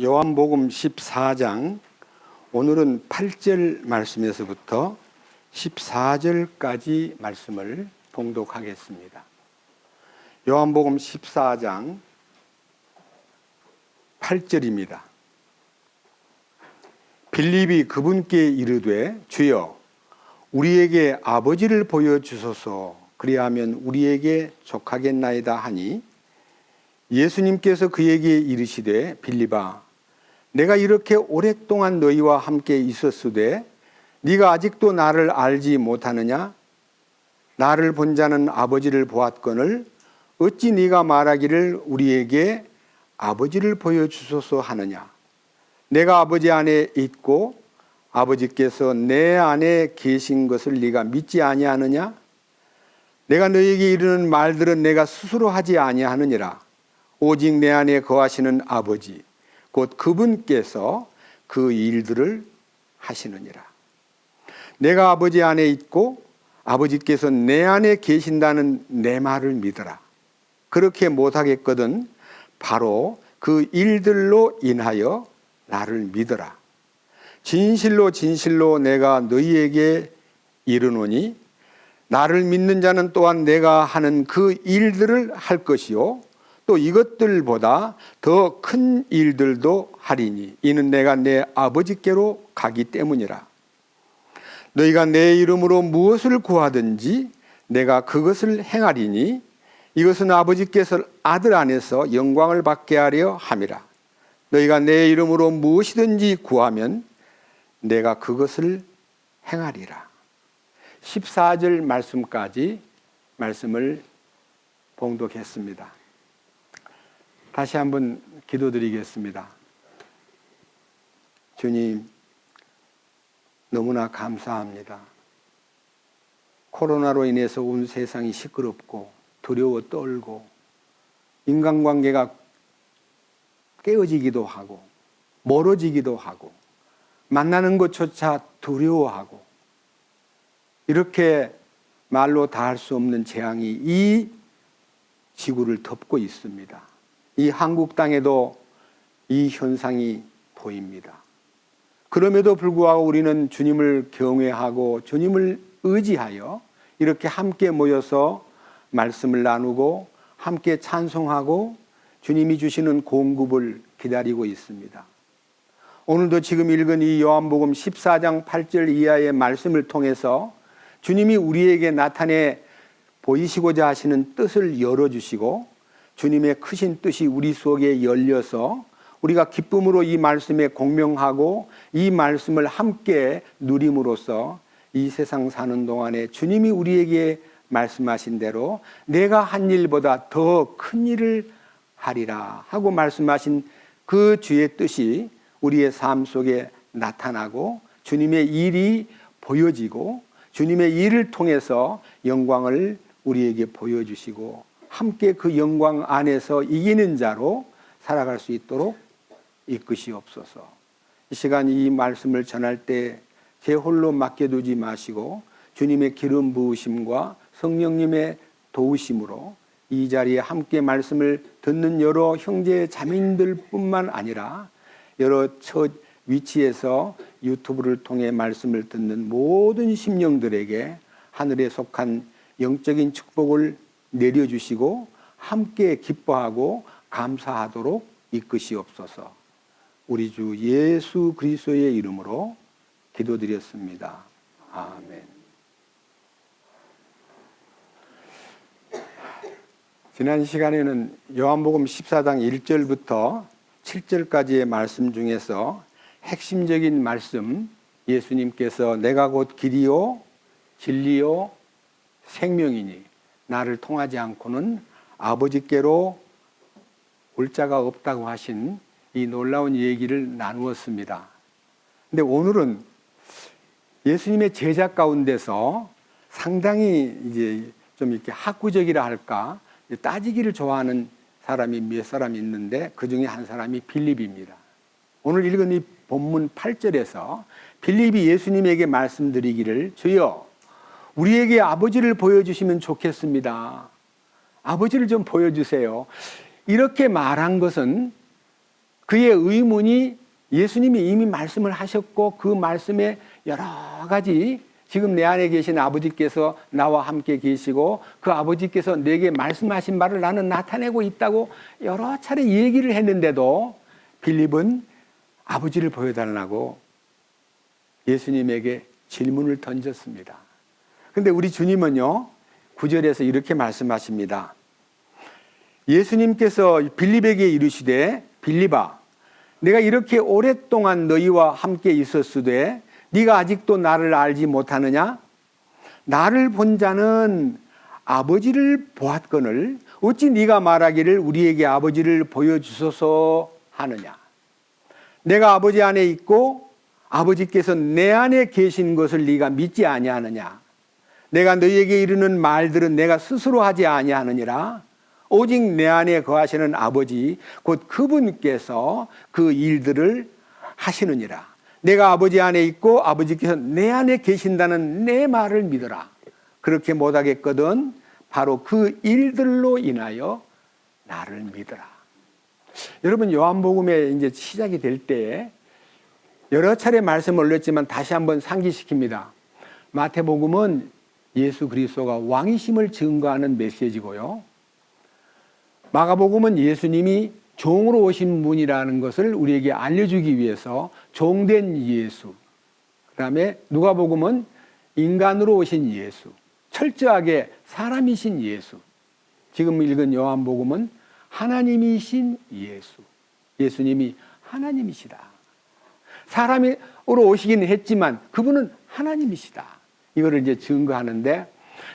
요한복음 14장 오늘은 8절 말씀에서부터 14절까지 말씀을 봉독하겠습니다. 요한복음 14장 8절입니다. 빌립이 그분께 이르되 주여 우리에게 아버지를 보여주소서 그리하면 우리에게 족하겠나이다 하니 예수님께서 그에게 이르시되 빌립아 내가 이렇게 오랫동안 너희와 함께 있었으되 네가 아직도 나를 알지 못하느냐? 나를 본 자는 아버지를 보았거늘 어찌 네가 말하기를 우리에게 아버지를 보여주소서 하느냐? 내가 아버지 안에 있고 아버지께서 내 안에 계신 것을 네가 믿지 아니하느냐? 내가 너희에게 이르는 말들은 내가 스스로 하지 아니하느니라. 오직 내 안에 거하시는 아버지 곧 그분께서 그 일들을 하시느니라. 내가 아버지 안에 있고 아버지께서 내 안에 계신다는 내 말을 믿어라. 그렇게 못하겠거든 바로 그 일들로 인하여 나를 믿어라. 진실로 진실로 내가 너희에게 이르노니 나를 믿는 자는 또한 내가 하는 그 일들을 할 것이요 또 이것들보다 더 큰 일들도 하리니 이는 내가 내 아버지께로 가기 때문이라. 너희가 내 이름으로 무엇을 구하든지 내가 그것을 행하리니 이것은 아버지께서 아들 안에서 영광을 받게 하려 함이라. 너희가 내 이름으로 무엇이든지 구하면 내가 그것을 행하리라. 14절 말씀까지 말씀을 봉독했습니다. 다시 한번 기도드리겠습니다. 주님, 너무나 감사합니다. 코로나로 인해서 온 세상이 시끄럽고 두려워 떨고 인간관계가 깨어지기도 하고 멀어지기도 하고 만나는 것조차 두려워하고 이렇게 말로 다 할 수 없는 재앙이 이 지구를 덮고 있습니다. 이 한국 땅에도 이 현상이 보입니다. 그럼에도 불구하고 우리는 주님을 경외하고 주님을 의지하여 이렇게 함께 모여서 말씀을 나누고 함께 찬송하고 주님이 주시는 공급을 기다리고 있습니다. 오늘도 지금 읽은 이 요한복음 14장 8절 이하의 말씀을 통해서 주님이 우리에게 나타내 보이시고자 하시는 뜻을 열어주시고 주님의 크신 뜻이 우리 속에 열려서 우리가 기쁨으로 이 말씀에 공명하고 이 말씀을 함께 누림으로써 이 세상 사는 동안에 주님이 우리에게 말씀하신 대로 내가 한 일보다 더 큰 일을 하리라 하고 말씀하신 그 주의 뜻이 우리의 삶 속에 나타나고 주님의 일이 보여지고 주님의 일을 통해서 영광을 우리에게 보여주시고 함께 그 영광 안에서 이기는 자로 살아갈 수 있도록 이끄시옵소서. 이 시간 이 말씀을 전할 때 제 홀로 맡겨두지 마시고 주님의 기름 부으심과 성령님의 도우심으로 이 자리에 함께 말씀을 듣는 여러 형제 자매님들 뿐만 아니라 여러 처 위치에서 유튜브를 통해 말씀을 듣는 모든 심령들에게 하늘에 속한 영적인 축복을 내려주시고 함께 기뻐하고 감사하도록 이끄시옵소서. 우리 주 예수 그리스도의 이름으로 기도드렸습니다. 아멘. 지난 시간에는 요한복음 14장 1절부터 7절까지의 말씀 중에서 핵심적인 말씀, 예수님께서 내가 곧 길이요 진리요 생명이니 나를 통하지 않고는 아버지께로 올 자가 없다고 하신 이 놀라운 얘기를 나누었습니다. 근데 오늘은 예수님의 제자 가운데서 상당히 이제 좀 이렇게 학구적이라 할까 따지기를 좋아하는 사람이 몇 사람이 있는데 그 중에 한 사람이 빌립입니다. 오늘 읽은 이 본문 8절에서 빌립이 예수님에게 말씀드리기를 주여 우리에게 아버지를 보여주시면 좋겠습니다. 아버지를 좀 보여주세요. 이렇게 말한 것은 그의 의문이 예수님이 이미 말씀을 하셨고 그 말씀에 여러 가지 지금 내 안에 계신 아버지께서 나와 함께 계시고 그 아버지께서 내게 말씀하신 바를 나는 나타내고 있다고 여러 차례 얘기를 했는데도 빌립은 아버지를 보여달라고 예수님에게 질문을 던졌습니다. 근데 우리 주님은요, 9절에서 이렇게 말씀하십니다. 예수님께서 빌립에게 이르시되 빌립아, 내가 이렇게 오랫동안 너희와 함께 있었으되 네가 아직도 나를 알지 못하느냐? 나를 본 자는 아버지를 보았거늘 어찌 네가 말하기를 우리에게 아버지를 보여주소서 하느냐? 내가 아버지 안에 있고 아버지께서 내 안에 계신 것을 네가 믿지 아니하느냐? 내가 너희에게 이르는 말들은 내가 스스로 하지 아니하느니라. 오직 내 안에 거하시는 아버지 곧 그분께서 그 일들을 하시느니라. 내가 아버지 안에 있고 아버지께서 내 안에 계신다는 내 말을 믿어라. 그렇게 못하겠거든 바로 그 일들로 인하여 나를 믿어라. 여러분, 요한복음에 이제 시작이 될 때 여러 차례 말씀을 올렸지만 다시 한번 상기시킵니다. 마태복음은 예수 그리스도가 왕이심을 증거하는 메시지고요. 마가복음은 예수님이 종으로 오신 분이라는 것을 우리에게 알려주기 위해서 종된 예수. 그 다음에 누가복음은 인간으로 오신 예수. 철저하게 사람이신 예수. 지금 읽은 요한복음은 하나님이신 예수. 예수님이 하나님이시다. 사람으로 오시긴 했지만 그분은 하나님이시다. 이거를 이제 증거하는데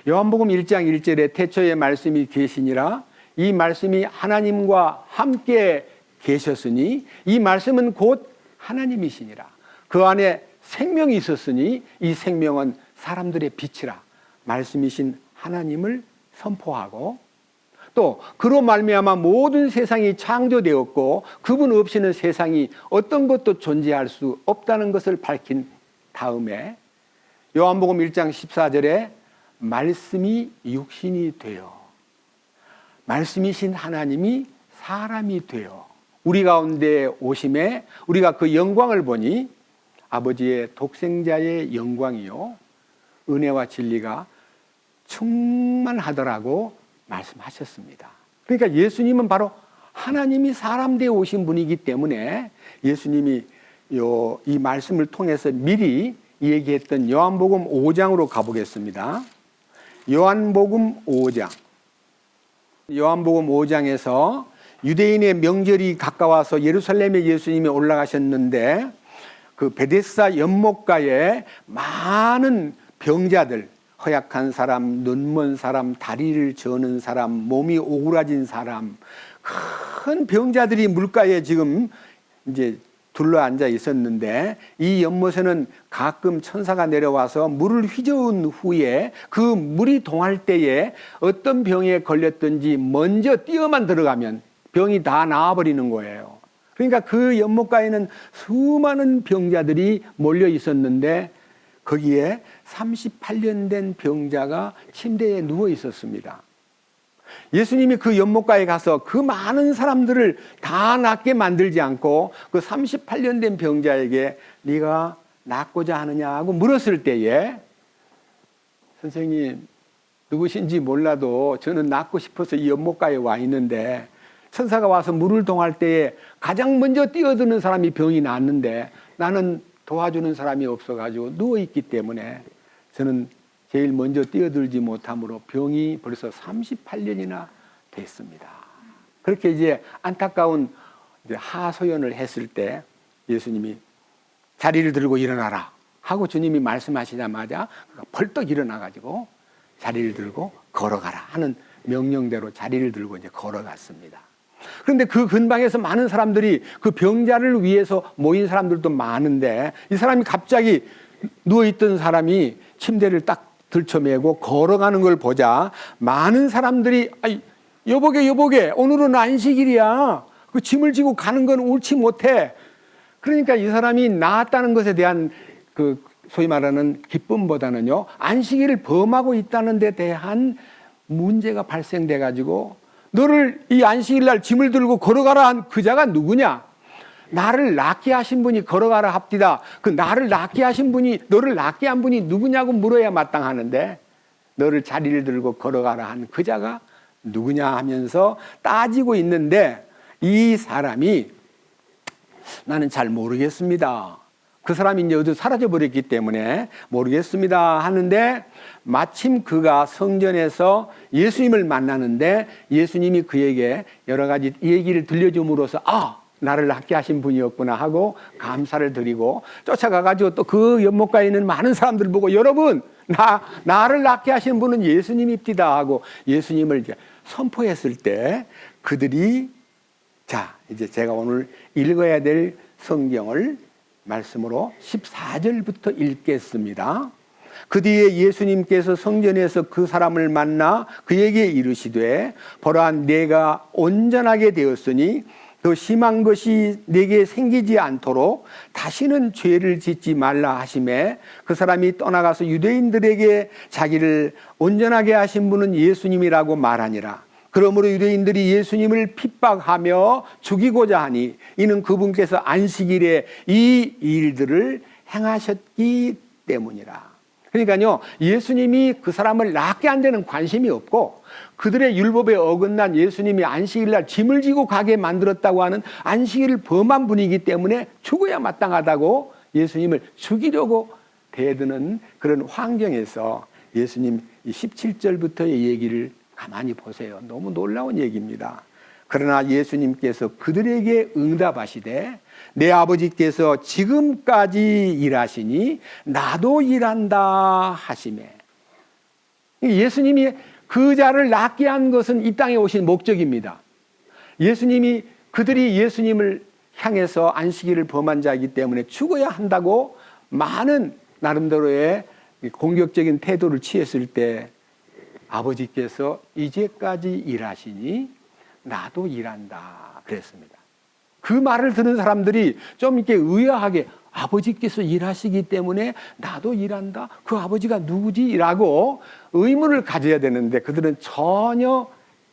요한복음 1장 1절에 태초에 말씀이 계시니라. 이 말씀이 하나님과 함께 계셨으니 이 말씀은 곧 하나님이시니라. 그 안에 생명이 있었으니 이 생명은 사람들의 빛이라. 말씀이신 하나님을 선포하고 또 그로 말미암아 모든 세상이 창조되었고 그분 없이는 세상이 어떤 것도 존재할 수 없다는 것을 밝힌 다음에 요한복음 1장 14절에 말씀이 육신이 되어 말씀이신 하나님이 사람이 되어 우리 가운데 오심에 우리가 그 영광을 보니 아버지의 독생자의 영광이요 은혜와 진리가 충만하더라고 말씀하셨습니다. 그러니까 예수님은 바로 하나님이 사람 되어 오신 분이기 때문에 예수님이 이 말씀을 통해서 미리 얘기했던 요한복음 5장으로 가보겠습니다. 요한복음 5장. 요한복음 5장에서 유대인의 명절이 가까워서 예루살렘에 예수님이 올라가셨는데 그 베데스다 연못가에 많은 병자들, 허약한 사람, 눈먼 사람, 다리를 저는 사람, 몸이 오그라진 사람, 큰 병자들이 물가에 지금 이제 둘러앉아 있었는데 이 연못에는 가끔 천사가 내려와서 물을 휘저은 후에 그 물이 동할 때에 어떤 병에 걸렸든지 먼저 뛰어만 들어가면 병이 다 나아버리는 거예요. 그러니까 그 연못가에는 수많은 병자들이 몰려 있었는데 거기에 38년 된 병자가 침대에 누워 있었습니다. 예수님이 그 연못가에 가서 그 많은 사람들을 다 낫게 만들지 않고 그 38년 된 병자에게 네가 낫고자 하느냐고 물었을 때에 선생님 누구신지 몰라도 저는 낫고 싶어서 이 연못가에 와 있는데 천사가 와서 물을 동할 때에 가장 먼저 뛰어드는 사람이 병이 낫는데 나는 도와주는 사람이 없어가지고 누워있기 때문에 저는 제일 먼저 뛰어들지 못함으로 병이 벌써 38년이나 됐습니다. 그렇게 이제 안타까운 하소연을 했을 때 예수님이 자리를 들고 일어나라 하고 주님이 말씀하시자마자 벌떡 일어나가지고 자리를 들고 걸어가라 하는 명령대로 자리를 들고 이제 걸어갔습니다. 그런데 그 근방에서 많은 사람들이 그 병자를 위해서 모인 사람들도 많은데 이 사람이 갑자기 누워있던 사람이 침대를 딱 들쳐매고 걸어가는 걸 보자 많은 사람들이 여보게 오늘은 안식일이야. 그 짐을 지고 가는 건 옳지 못해. 그러니까 이 사람이 나았다는 것에 대한 그 소위 말하는 기쁨보다는요 안식일을 범하고 있다는 데 대한 문제가 발생돼 가지고 너를 이 안식일 날 짐을 들고 걸어가라 한 그 자가 누구냐? 나를 낫게 하신 분이 걸어가라 합디다. 그 나를 낫게 하신 분이, 너를 낫게 한 분이 누구냐고 물어야 마땅하는데 너를 자리를 들고 걸어가라 한 그 자가 누구냐 하면서 따지고 있는데 이 사람이 나는 잘 모르겠습니다. 그 사람이 이제 어디 사라져버렸기 때문에 모르겠습니다 하는데 마침 그가 성전에서 예수님을 만나는데 예수님이 그에게 여러 가지 얘기를 들려줌으로써 나를 낫게 하신 분이었구나 하고 감사를 드리고 쫓아가가지고 또 그 연못가에 있는 많은 사람들 보고 여러분 나를 낫게 하신 분은 예수님입니다 하고 예수님을 이제 선포했을 때 그들이 자 이제 제가 오늘 읽어야 될 성경을 말씀으로 14절부터 읽겠습니다. 그 뒤에 예수님께서 성전에서 그 사람을 만나 그에게 이르시되 보라 내가 온전하게 되었으니 더 심한 것이 내게 생기지 않도록 다시는 죄를 짓지 말라 하시매 그 사람이 떠나가서 유대인들에게 자기를 온전하게 하신 분은 예수님이라고 말하니라. 그러므로 유대인들이 예수님을 핍박하며 죽이고자 하니 이는 그분께서 안식일에 이 일들을 행하셨기 때문이라. 그러니까요, 예수님이 그 사람을 낫게 한 데는 관심이 없고 그들의 율법에 어긋난 예수님이 안식일날 짐을 지고 가게 만들었다고 하는 안식일을 범한 분이기 때문에 죽어야 마땅하다고 예수님을 죽이려고 대드는 그런 환경에서 예수님 17절부터의 얘기를 가만히 보세요. 너무 놀라운 얘기입니다. 그러나 예수님께서 그들에게 응답하시되 내 아버지께서 지금까지 일하시니 나도 일한다 하시매. 예수님이 그 자를 낫게 한 것은 이 땅에 오신 목적입니다. 예수님이 그들이 예수님을 향해서 안식일을 범한 자이기 때문에 죽어야 한다고 많은 나름대로의 공격적인 태도를 취했을 때 아버지께서 이제까지 일하시니 나도 일한다 그랬습니다. 그 말을 들은 사람들이 좀 이렇게 의아하게 아버지께서 일하시기 때문에 나도 일한다? 그 아버지가 누구지? 라고 의문을 가져야 되는데 그들은 전혀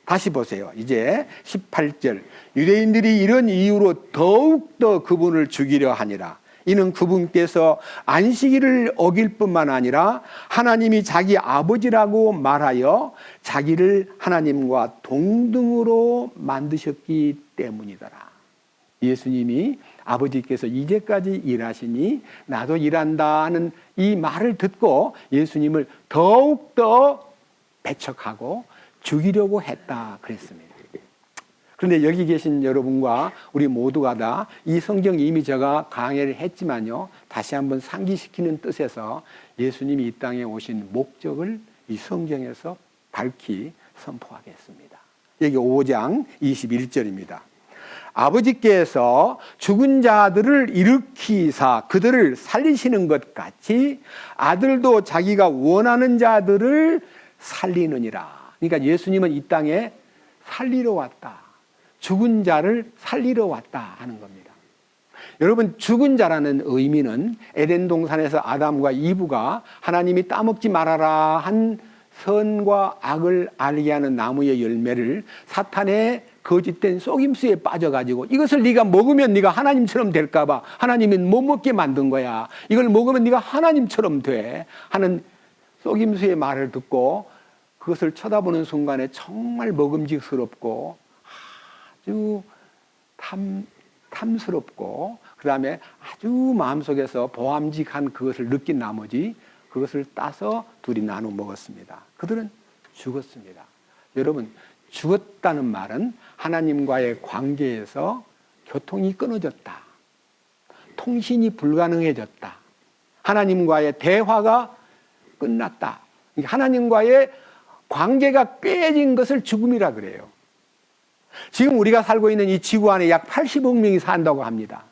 다시 보세요. 이제 18절 유대인들이 이런 이유로 더욱더 그분을 죽이려 하니라. 이는 그분께서 안식일을 어길 뿐만 아니라 하나님이 자기 아버지라고 말하여 자기를 하나님과 동등으로 만드셨기 때문이더라. 예수님이 아버지께서 이제까지 일하시니 나도 일한다는 이 말을 듣고 예수님을 더욱더 배척하고 죽이려고 했다 그랬습니다. 그런데 여기 계신 여러분과 우리 모두가 다 이 성경 이미 제가 강의를 했지만요, 다시 한번 상기시키는 뜻에서 예수님이 이 땅에 오신 목적을 이 성경에서 밝히 선포하겠습니다. 여기 5장 21절입니다. 아버지께서 죽은 자들을 일으키사 그들을 살리시는 것 같이 아들도 자기가 원하는 자들을 살리느니라. 그러니까 예수님은 이 땅에 살리러 왔다. 죽은 자를 살리러 왔다 하는 겁니다. 여러분, 죽은 자라는 의미는 에덴 동산에서 아담과 이브가 하나님이 따먹지 말아라 한 선과 악을 알게 하는 나무의 열매를 사탄의 거짓된 속임수에 빠져가지고 이것을 네가 먹으면 네가 하나님처럼 될까봐 하나님이 못 먹게 만든 거야. 이걸 먹으면 네가 하나님처럼 돼 하는 속임수의 말을 듣고 그것을 쳐다보는 순간에 정말 먹음직스럽고 아주 탐스럽고 그 다음에 아주 마음속에서 보암직한 그것을 느낀 나머지 그것을 따서 둘이 나눠 먹었습니다. 그들은 죽었습니다. 여러분, 죽었다는 말은 하나님과의 관계에서 교통이 끊어졌다. 통신이 불가능해졌다. 하나님과의 대화가 끝났다. 하나님과의 관계가 깨진 것을 죽음이라 그래요. 지금 우리가 살고 있는 이 지구 안에 약 80억 명이 산다고 합니다.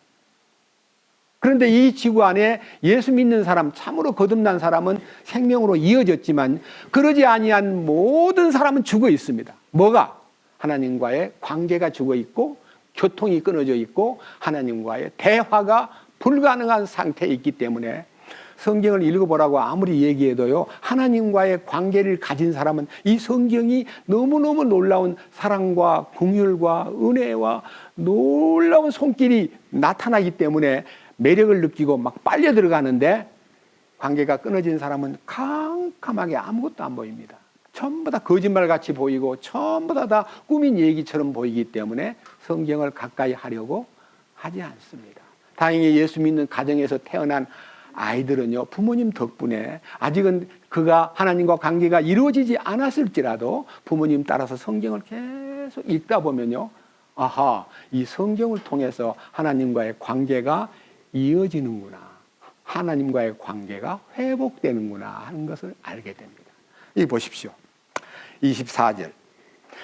그런데 이 지구 안에 예수 믿는 사람, 참으로 거듭난 사람은 생명으로 이어졌지만 그러지 아니한 모든 사람은 죽어 있습니다. 뭐가? 하나님과의 관계가 죽어 있고 교통이 끊어져 있고 하나님과의 대화가 불가능한 상태에 있기 때문에 성경을 읽어보라고 아무리 얘기해도요, 하나님과의 관계를 가진 사람은 이 성경이 너무너무 놀라운 사랑과 긍휼과 은혜와 놀라운 손길이 나타나기 때문에 매력을 느끼고 막 빨려 들어가는데, 관계가 끊어진 사람은 캄캄하게 아무것도 안 보입니다. 전부 다 거짓말같이 보이고 전부 다 꾸민 얘기처럼 보이기 때문에 성경을 가까이 하려고 하지 않습니다. 다행히 예수 믿는 가정에서 태어난 아이들은요, 부모님 덕분에 아직은 그가 하나님과 관계가 이루어지지 않았을지라도 부모님 따라서 성경을 계속 읽다 보면요, 아하, 이 성경을 통해서 하나님과의 관계가 이어지는구나, 하나님과의 관계가 회복되는구나 하는 것을 알게 됩니다. 이 보십시오. 24절.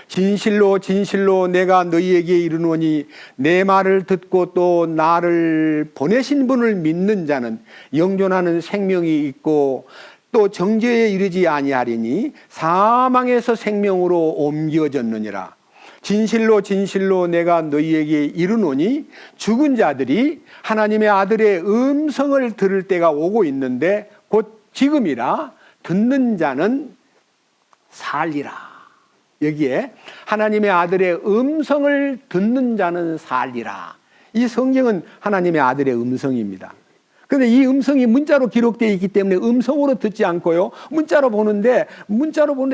진실로 진실로 내가 너희에게 이르노니 내 말을 듣고 또 나를 보내신 분을 믿는 자는 영존하는 생명이 있고 또 정죄에 이르지 아니하리니 사망에서 생명으로 옮겨졌느니라. 진실로 진실로 내가 너희에게 이르노니 죽은 자들이 하나님의 아들의 음성을 들을 때가 오고 있는데 곧 지금이라. 듣는 자는 살리라. 여기에 하나님의 아들의 음성을 듣는 자는 살리라. 이 성경은 하나님의 아들의 음성입니다. 그런데 이 음성이 문자로 기록되어 있기 때문에 음성으로 듣지 않고요, 문자로 보는데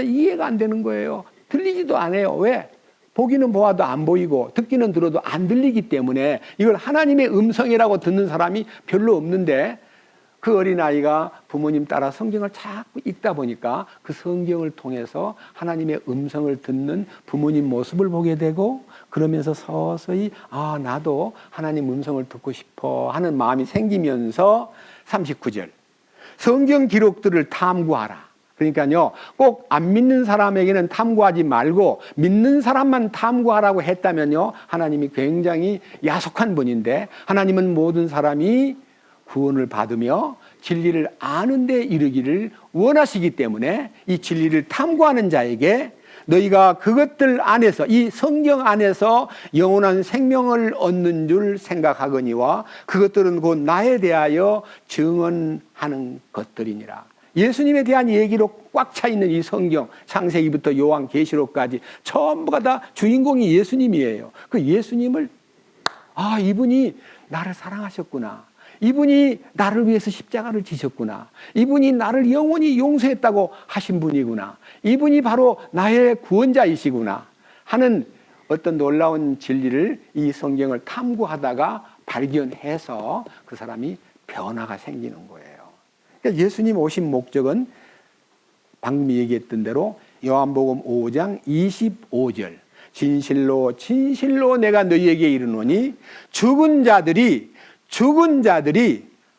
이해가 안 되는 거예요. 들리지도 않아요. 왜? 보기는 보아도 안 보이고 듣기는 들어도 안 들리기 때문에 이걸 하나님의 음성이라고 듣는 사람이 별로 없는데, 그 어린아이가 부모님 따라 성경을 자꾸 읽다 보니까 그 성경을 통해서 하나님의 음성을 듣는 부모님 모습을 보게 되고, 그러면서 서서히 아, 나도 하나님 음성을 듣고 싶어 하는 마음이 생기면서 39절. 성경 기록들을 탐구하라. 그러니까요, 꼭 안 믿는 사람에게는 탐구하지 말고 믿는 사람만 탐구하라고 했다면요, 하나님이 굉장히 야속한 분인데, 하나님은 모든 사람이 구원을 받으며 진리를 아는 데 이르기를 원하시기 때문에 이 진리를 탐구하는 자에게 너희가 그것들 안에서, 이 성경 안에서 영원한 생명을 얻는 줄 생각하거니와 그것들은 곧 나에 대하여 증언하는 것들이니라. 예수님에 대한 얘기로 꽉 차 있는 이 성경, 창세기부터 요한계시록까지 전부가 다 주인공이 예수님이에요. 그 예수님을, 아, 이분이 나를 사랑하셨구나, 이분이 나를 위해서 십자가를 지셨구나, 이분이 나를 영원히 용서했다고 하신 분이구나, 이분이 바로 나의 구원자이시구나 하는 어떤 놀라운 진리를 이 성경을 탐구하다가 발견해서 그 사람이 변화가 생기는 거예요. 그러니까 예수님 오신 목적은 방금 얘기했던 대로 요한복음 5장 25절. 진실로 진실로 내가 너희에게 이르노니 죽은 자들이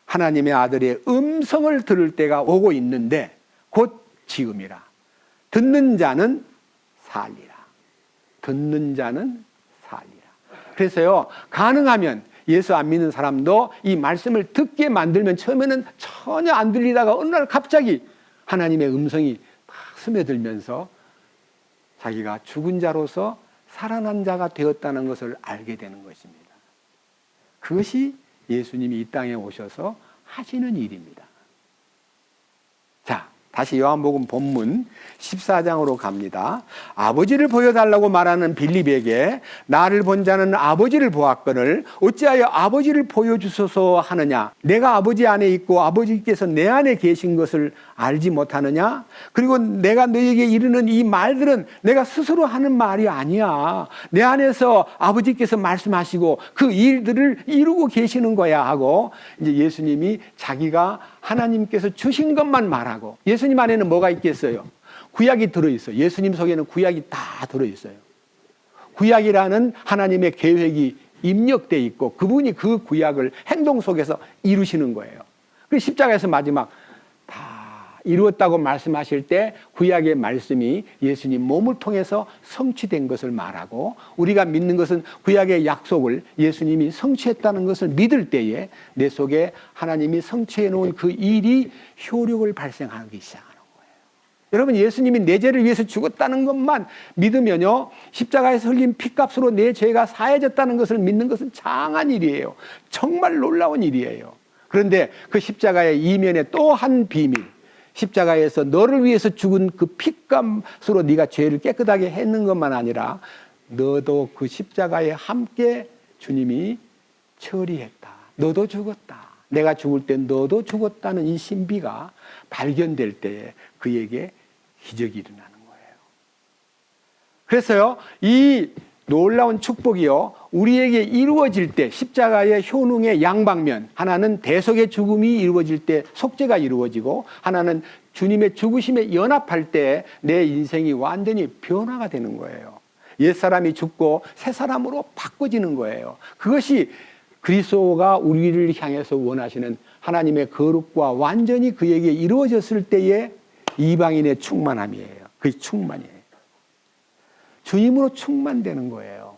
하나님의 아들의 음성을 들을 때가 오고 있는데 곧 지금이라. 듣는 자는 살리라. 듣는 자는 살리라. 그래서요, 가능하면 예수 안 믿는 사람도 이 말씀을 듣게 만들면, 처음에는 전혀 안 들리다가 어느 날 갑자기 하나님의 음성이 막 스며들면서 자기가 죽은 자로서 살아난 자가 되었다는 것을 알게 되는 것입니다. 그것이 예수님이 이 땅에 오셔서 하시는 일입니다. 자, 다시 요한복음 본문 14장으로 갑니다. 아버지를 보여달라고 말하는 빌립에게 나를 본 자는 아버지를 보았거늘 어찌하여 아버지를 보여주소서 하느냐. 내가 아버지 안에 있고 아버지께서 내 안에 계신 것을 알지 못하느냐. 그리고 내가 너에게 이르는 이 말들은 내가 스스로 하는 말이 아니야. 내 안에서 아버지께서 말씀하시고 그 일들을 이루고 계시는 거야 하고, 이제 예수님이 자기가 하나님께서 주신 것만 말하고, 예수님 안에는 뭐가 있겠어요? 구약이 들어있어요. 예수님 속에는 구약이 다 들어있어요. 구약이라는 하나님의 계획이 입력되어 있고 그분이 그 구약을 행동 속에서 이루시는 거예요. 그 십자가에서 마지막 다 이루었다고 말씀하실 때 구약의 말씀이 예수님 몸을 통해서 성취된 것을 말하고, 우리가 믿는 것은 구약의 약속을 예수님이 성취했다는 것을 믿을 때에 내 속에 하나님이 성취해 놓은 그 일이 효력을 발생하기 시작하는 거예요. 여러분, 예수님이 내 죄를 위해서 죽었다는 것만 믿으면요, 십자가에서 흘린 피값으로 내 죄가 사해졌다는 것을 믿는 것은 장한 일이에요. 정말 놀라운 일이에요. 그런데 그 십자가의 이면에 또 한 비밀, 십자가에서 너를 위해서 죽은 그 핏값으로 네가 죄를 깨끗하게 했는 것만 아니라 너도 그 십자가에 함께 주님이 처리했다. 너도 죽었다. 내가 죽을 때 너도 죽었다는 이 신비가 발견될 때에 그에게 기적이 일어나는 거예요. 그래서요, 이 놀라운 축복이요, 우리에게 이루어질 때 십자가의 효능의 양방면, 하나는 대속의 죽음이 이루어질 때 속죄가 이루어지고, 하나는 주님의 죽으심에 연합할 때 내 인생이 완전히 변화가 되는 거예요. 옛사람이 죽고 새 사람으로 바꿔지는 거예요. 그것이 그리스도가 우리를 향해서 원하시는 하나님의 거룩과 완전히 그에게 이루어졌을 때의 이방인의 충만함이에요. 그 충만이에요. 주님으로 충만되는 거예요.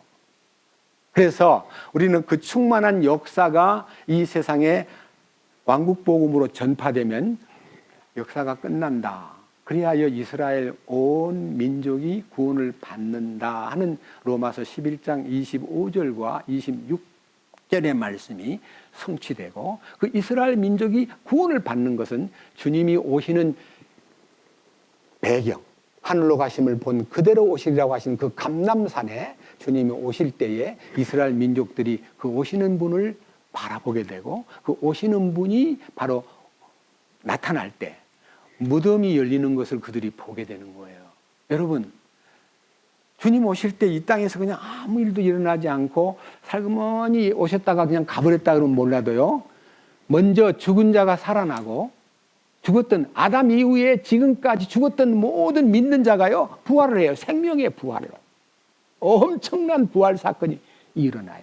그래서 우리는 그 충만한 역사가 이 세상에 왕국복음으로 전파되면 역사가 끝난다. 그리하여 이스라엘 온 민족이 구원을 받는다 하는 로마서 11장 25절과 26절의 말씀이 성취되고, 그 이스라엘 민족이 구원을 받는 것은 주님이 오시는 배경, 하늘로 가심을 본 그대로 오시리라고 하신 그 감람산에 주님이 오실 때에 이스라엘 민족들이 그 오시는 분을 바라보게 되고, 그 오시는 분이 바로 나타날 때 무덤이 열리는 것을 그들이 보게 되는 거예요. 여러분, 주님 오실 때 이 땅에서 그냥 아무 일도 일어나지 않고 살그머니 오셨다가 그냥 가버렸다 그러면 몰라도요, 먼저 죽은 자가 살아나고, 죽었던 아담 이후에 지금까지 죽었던 모든 믿는 자가요 부활을 해요. 생명의 부활을. 엄청난 부활 사건이 일어나요.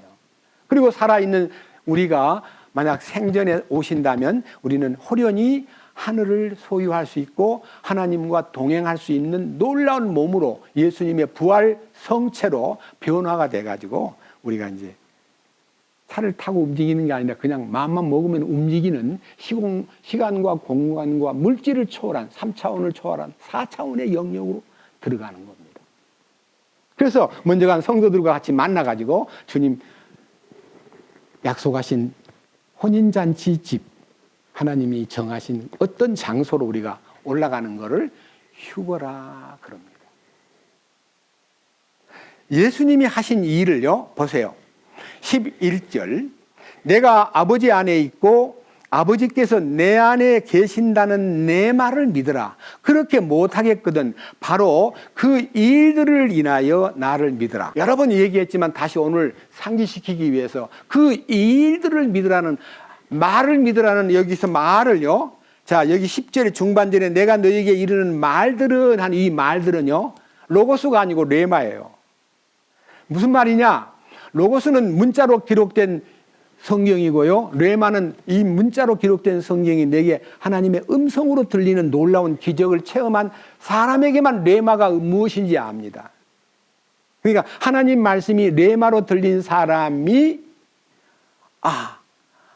그리고 살아있는 우리가 만약 생전에 오신다면 우리는 호련히 하늘을 소유할 수 있고 하나님과 동행할 수 있는 놀라운 몸으로 예수님의 부활 성체로 변화가 돼가지고 우리가 이제 차를 타고 움직이는 게 아니라 그냥 마음만 먹으면 움직이는 시간과 공간과 물질을 초월한 3차원을 초월한 4차원의 영역으로 들어가는 겁니다. 그래서 먼저 간 성도들과 같이 만나가지고 주님 약속하신 혼인잔치 집, 하나님이 정하신 어떤 장소로 우리가 올라가는 것을 휴거라 그럽니다. 예수님이 하신 일을요, 보세요. 11절, 내가 아버지 안에 있고 아버지께서 내 안에 계신다는 내 말을 믿으라. 그렇게 못하겠거든 바로 그 일들을 인하여 나를 믿으라. 여러 번 얘기했지만 다시 오늘 상기시키기 위해서 그 일들을 믿으라는, 말을 믿으라는, 여기서 말을요, 자 여기 10절 중반절에 내가 너에게 이르는 말들은, 한 이 말들은요 로고스가 아니고 레마예요. 무슨 말이냐? 로고스는 문자로 기록된 성경이고요, 레마는 이 문자로 기록된 성경이 내게 하나님의 음성으로 들리는 놀라운 기적을 체험한 사람에게만 레마가 무엇인지 압니다. 그러니까 하나님 말씀이 레마로 들린 사람이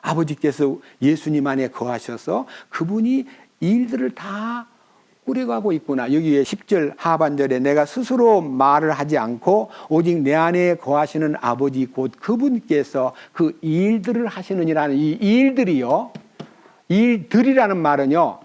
아버지께서 예수님 안에 거하셔서 그분이 일들을 다 꾸려가고 있구나. 여기에 10절 하반절에 내가 스스로 말을 하지 않고 오직 내 안에 거하시는 아버지 곧 그분께서 그 일들을 하시느니라는 이 일들이요, 일들이라는 말은요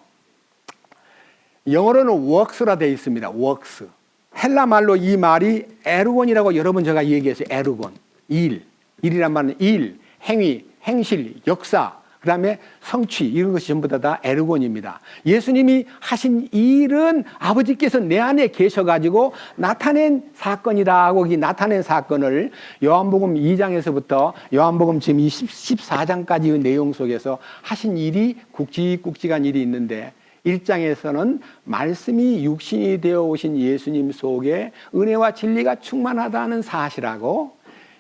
영어로는 works라 되어 있습니다. works. 헬라 말로 이 말이 에르곤이라고 여러 번 제가 얘기했어요. 에르곤. 일이란 말은 일, 행위, 행실, 역사, 그 다음에 성취, 이런 것이 전부 다 에르곤입니다. 예수님이 하신 일은 아버지께서 내 안에 계셔가지고 나타낸 사건이다 하고, 이 나타낸 사건을 요한복음 2장에서부터 요한복음 지금 14장까지의 내용 속에서 하신 일이 굵직굵직한 일이 있는데, 1장에서는 말씀이 육신이 되어 오신 예수님 속에 은혜와 진리가 충만하다는 사실하고,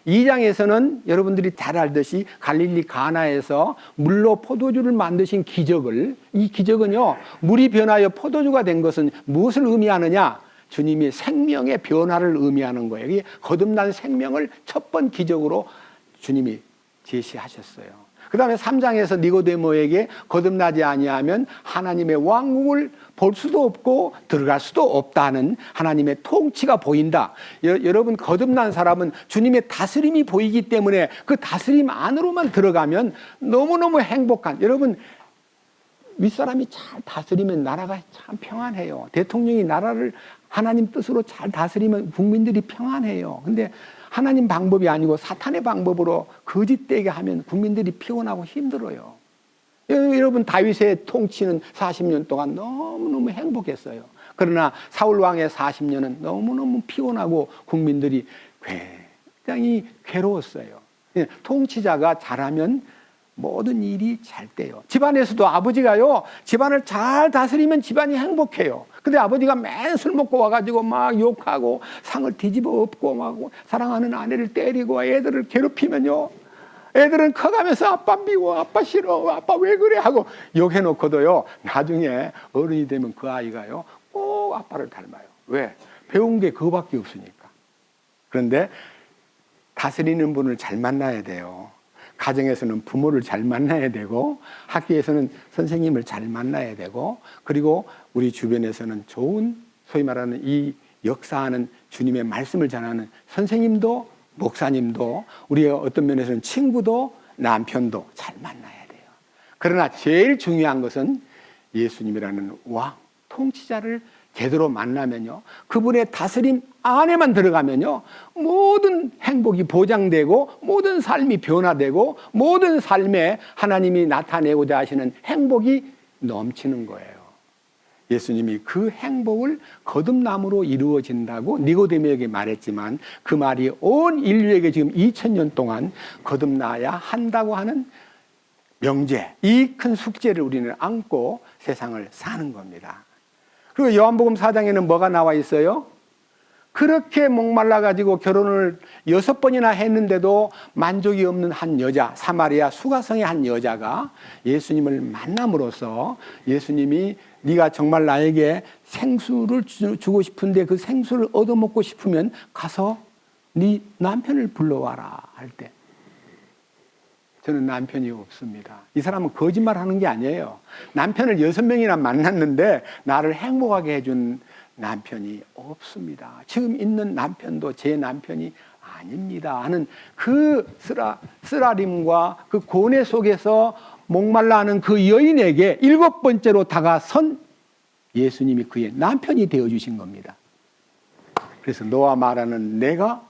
2장에서는 여러분들이 잘 알듯이 갈릴리 가나에서 물로 포도주를 만드신 기적을, 이 기적은요 물이 변하여 포도주가 된 것은 무엇을 의미하느냐? 주님이 생명의 변화를 의미하는 거예요. 이게 거듭난 생명을 첫 번 기적으로 주님이 제시하셨어요. 그 다음에 3장에서 니고데모에게 거듭나지 아니하면 하나님의 왕국을 볼 수도 없고 들어갈 수도 없다는 하나님의 통치가 보인다. 여러분, 거듭난 사람은 주님의 다스림이 보이기 때문에 그 다스림 안으로만 들어가면 너무너무 행복한, 여러분, 윗사람이 잘 다스리면 나라가 참 평안해요. 대통령이 나라를 하나님 뜻으로 잘 다스리면 국민들이 평안해요. 근데 하나님 방법이 아니고 사탄의 방법으로 거짓되게 하면 국민들이 피곤하고 힘들어요. 여러분, 다윗의 통치는 40년 동안 너무너무 행복했어요. 그러나 사울 왕의 40년은 너무너무 피곤하고 국민들이 굉장히 괴로웠어요. 통치자가 잘하면 모든 일이 잘 돼요. 집안에서도 아버지가요, 집안을 잘 다스리면 집안이 행복해요. 근데 아버지가 맨 술 먹고 와가지고 막 욕하고 상을 뒤집어 엎고 막 사랑하는 아내를 때리고 애들을 괴롭히면요, 애들은 커가면서 아빠 미워, 아빠 싫어, 아빠 왜 그래 하고 욕해놓고도요, 나중에 어른이 되면 그 아이가요 꼭 아빠를 닮아요. 왜? 배운 게 그거밖에 없으니까. 그런데 다스리는 분을 잘 만나야 돼요. 가정에서는 부모를 잘 만나야 되고, 학교에서는 선생님을 잘 만나야 되고, 그리고 우리 주변에서는 좋은, 소위 말하는 이 역사하는 주님의 말씀을 전하는 선생님도, 목사님도, 우리의 어떤 면에서는 친구도, 남편도 잘 만나야 돼요. 그러나 제일 중요한 것은 예수님이라는 왕, 통치자를 제대로 만나면요, 그분의 다스림 안에만 들어가면요, 모든 행복이 보장되고 모든 삶이 변화되고 모든 삶에 하나님이 나타내고자 하시는 행복이 넘치는 거예요. 예수님이 그 행복을 거듭남으로 이루어진다고 니고데모에게 말했지만, 그 말이 온 인류에게 지금 2000년 동안 거듭나야 한다고 하는 명제, 이 큰 숙제를 우리는 안고 세상을 사는 겁니다. 그리고 요한복음 4장에는 뭐가 나와 있어요? 그렇게 목말라가지고 결혼을 6번이나 했는데도 만족이 없는 한 여자, 사마리아 수가성의 한 여자가 예수님을 만남으로써, 예수님이 네가 정말 나에게 생수를 주고 싶은데 그 생수를 얻어먹고 싶으면 가서 네 남편을 불러와라 할 때, 저는 남편이 없습니다. 이 사람은 거짓말하는 게 아니에요. 남편을 6명이나 만났는데 나를 행복하게 해준 남편이 없습니다. 지금 있는 남편도 제 남편이 아닙니다 하는 그 쓰라림과 그 고뇌 속에서 목말라 하는 그 여인에게 7번째로 다가선 예수님이 그의 남편이 되어주신 겁니다. 그래서 너와 말하는 내가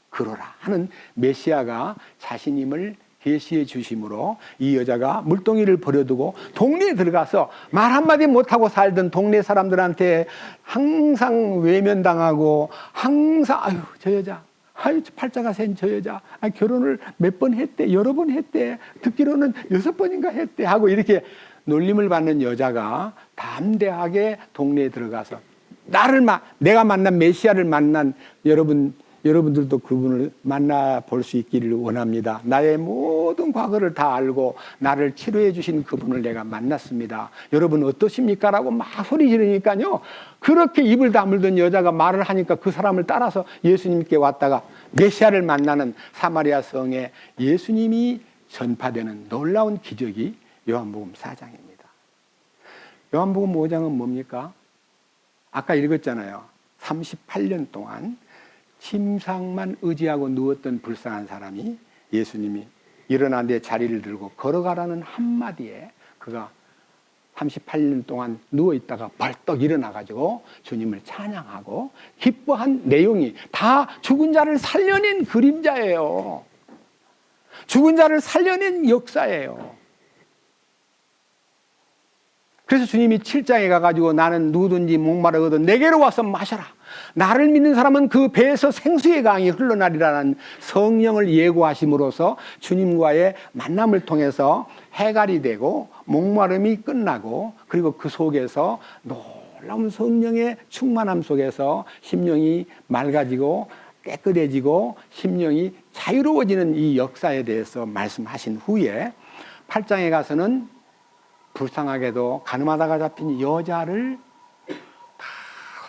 그러라 하는 메시아가 자신임을 계시해 주심으로 이 여자가 물동이를 버려두고 동네에 들어가서 말 한마디 못하고 살던 동네 사람들한테 항상 외면당하고, 항상 아유 저 여자, 아유 팔자가 센 저 여자, 결혼을 몇 번 했대, 여러 번 했대, 듣기로는 6번인가 했대 하고 이렇게 놀림을 받는 여자가 담대하게 동네에 들어가서 내가 만난 메시아를 만난 여러분들도 그분을 만나볼 수 있기를 원합니다. 나의 모든 과거를 다 알고 나를 치료해 주신 그분을 내가 만났습니다. 여러분 어떠십니까? 라고 막 소리 지르니까요, 그렇게 입을 다물던 여자가 말을 하니까 그 사람을 따라서 예수님께 왔다가 메시아를 만나는 사마리아 성에 예수님이 전파되는 놀라운 기적이 요한복음 4장입니다. 요한복음 5장은 뭡니까? 아까 읽었잖아요. 38년 동안 침상만 의지하고 누웠던 불쌍한 사람이, 예수님이 일어나 내 자리를 들고 걸어가라는 한마디에 그가 38년 동안 누워있다가 벌떡 일어나가지고 주님을 찬양하고 기뻐한 내용이 다 죽은 자를 살려낸 그림자예요. 죽은 자를 살려낸 역사예요. 그래서 주님이 7장에 가가지고 나는 누구든지 목마르거든 내게로 와서 마셔라. 나를 믿는 사람은 그 배에서 생수의 강이 흘러나리라는 성령을 예고하심으로써 주님과의 만남을 통해서 해갈이 되고 목마름이 끝나고, 그리고 그 속에서 놀라운 성령의 충만함 속에서 심령이 맑아지고 깨끗해지고 심령이 자유로워지는 이 역사에 대해서 말씀하신 후에 8장에 가서는 불쌍하게도 가늠하다가 잡힌 여자를 다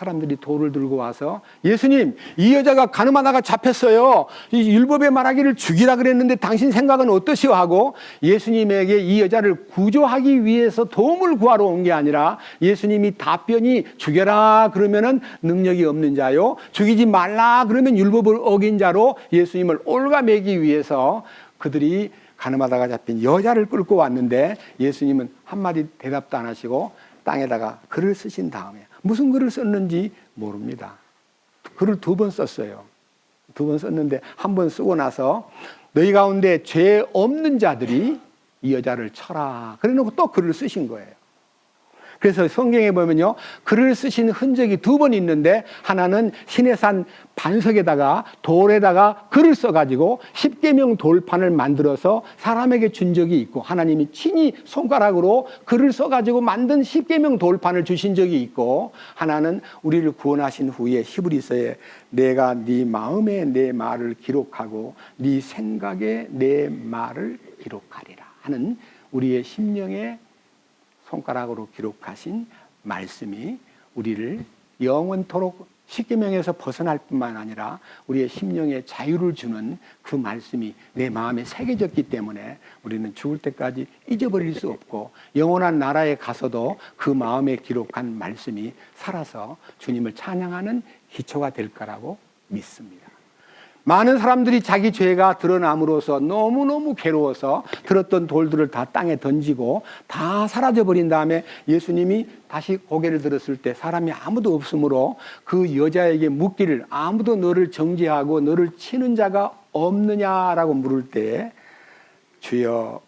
사람들이 돌을 들고 와서 예수님, 이 여자가 가늠하다가 잡혔어요. 이 율법에 말하기를 죽이라 그랬는데 당신 생각은 어떠시오? 하고 예수님에게 이 여자를 구조하기 위해서 도움을 구하러 온 게 아니라 예수님이 답변이 죽여라 그러면은 능력이 없는 자요, 죽이지 말라 그러면 율법을 어긴 자로 예수님을 올가매기 위해서 그들이 가늠하다가 잡힌 여자를 끌고 왔는데 예수님은 한마디 대답도 안 하시고 땅에다가 글을 쓰신 다음에, 무슨 글을 썼는지 모릅니다. 글을 2번 썼어요. 2번 썼는데 한 번 쓰고 나서 너희 가운데 죄 없는 자들이 이 여자를 쳐라 그래 놓고 또 글을 쓰신 거예요. 그래서 성경에 보면요, 글을 쓰신 흔적이 2번 있는데, 하나는 시내산 반석에다가 돌에다가 글을 써가지고 십계명 돌판을 만들어서 사람에게 준 적이 있고, 하나님이 친히 손가락으로 글을 써가지고 만든 십계명 돌판을 주신 적이 있고, 하나는 우리를 구원하신 후에 히브리서에 내가 네 마음에 내 말을 기록하고 네 생각에 내 말을 기록하리라 하는 우리의 심령에 손가락으로 기록하신 말씀이 우리를 영원토록 십계명에서 벗어날 뿐만 아니라 우리의 심령에 자유를 주는 그 말씀이 내 마음에 새겨졌기 때문에 우리는 죽을 때까지 잊어버릴 수 없고, 영원한 나라에 가서도 그 마음에 기록한 말씀이 살아서 주님을 찬양하는 기초가 될 거라고 믿습니다. 많은 사람들이 자기 죄가 드러남으로써 너무너무 괴로워서 들었던 돌들을 다 땅에 던지고 다 사라져버린 다음에 예수님이 다시 고개를 들었을 때 사람이 아무도 없으므로 그 여자에게 묻기를, 아무도 너를 정죄하고 너를 치는 자가 없느냐라고 물을 때 주여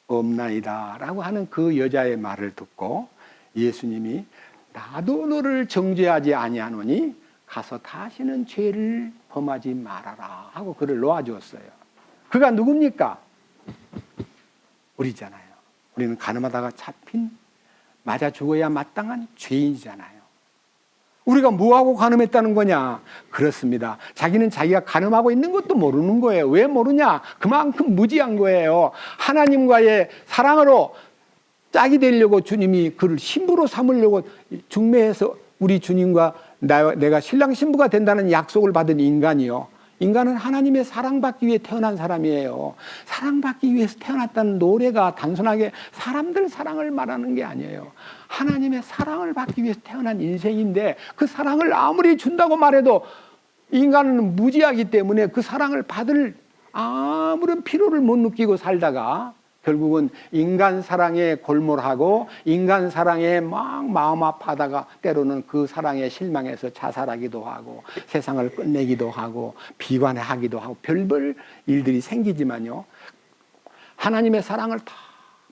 없나이다 라고 하는 그 여자의 말을 듣고 예수님이 나도 너를 정죄하지 아니하노니 가서 다시는 죄를 범하지 말아라 하고 그를 놓아주었어요. 그가 누굽니까? 우리잖아요. 우리는 가늠하다가 잡힌, 맞아 죽어야 마땅한 죄인이잖아요. 우리가 뭐하고 가늠했다는 거냐? 그렇습니다. 자기는 자기가 가늠하고 있는 것도 모르는 거예요. 왜 모르냐? 그만큼 무지한 거예요. 하나님과의 사랑으로 짝이 되려고 주님이 그를 신부로 삼으려고 중매해서 우리 주님과 내가 신랑 신부가 된다는 약속을 받은 인간이요. 인간은 하나님의 사랑받기 위해 태어난 사람이에요. 사랑받기 위해서 태어났다는 노래가 단순하게 사람들 사랑을 말하는 게 아니에요. 하나님의 사랑을 받기 위해서 태어난 인생인데, 그 사랑을 아무리 준다고 말해도 인간은 무지하기 때문에 그 사랑을 받을 아무런 필요를 못 느끼고 살다가 결국은 인간 사랑에 골몰하고 인간 사랑에 막 마음 아파하다가 때로는 그 사랑에 실망해서 자살하기도 하고 세상을 끝내기도 하고 비관하기도 하고 별별 일들이 생기지만요, 하나님의 사랑을 다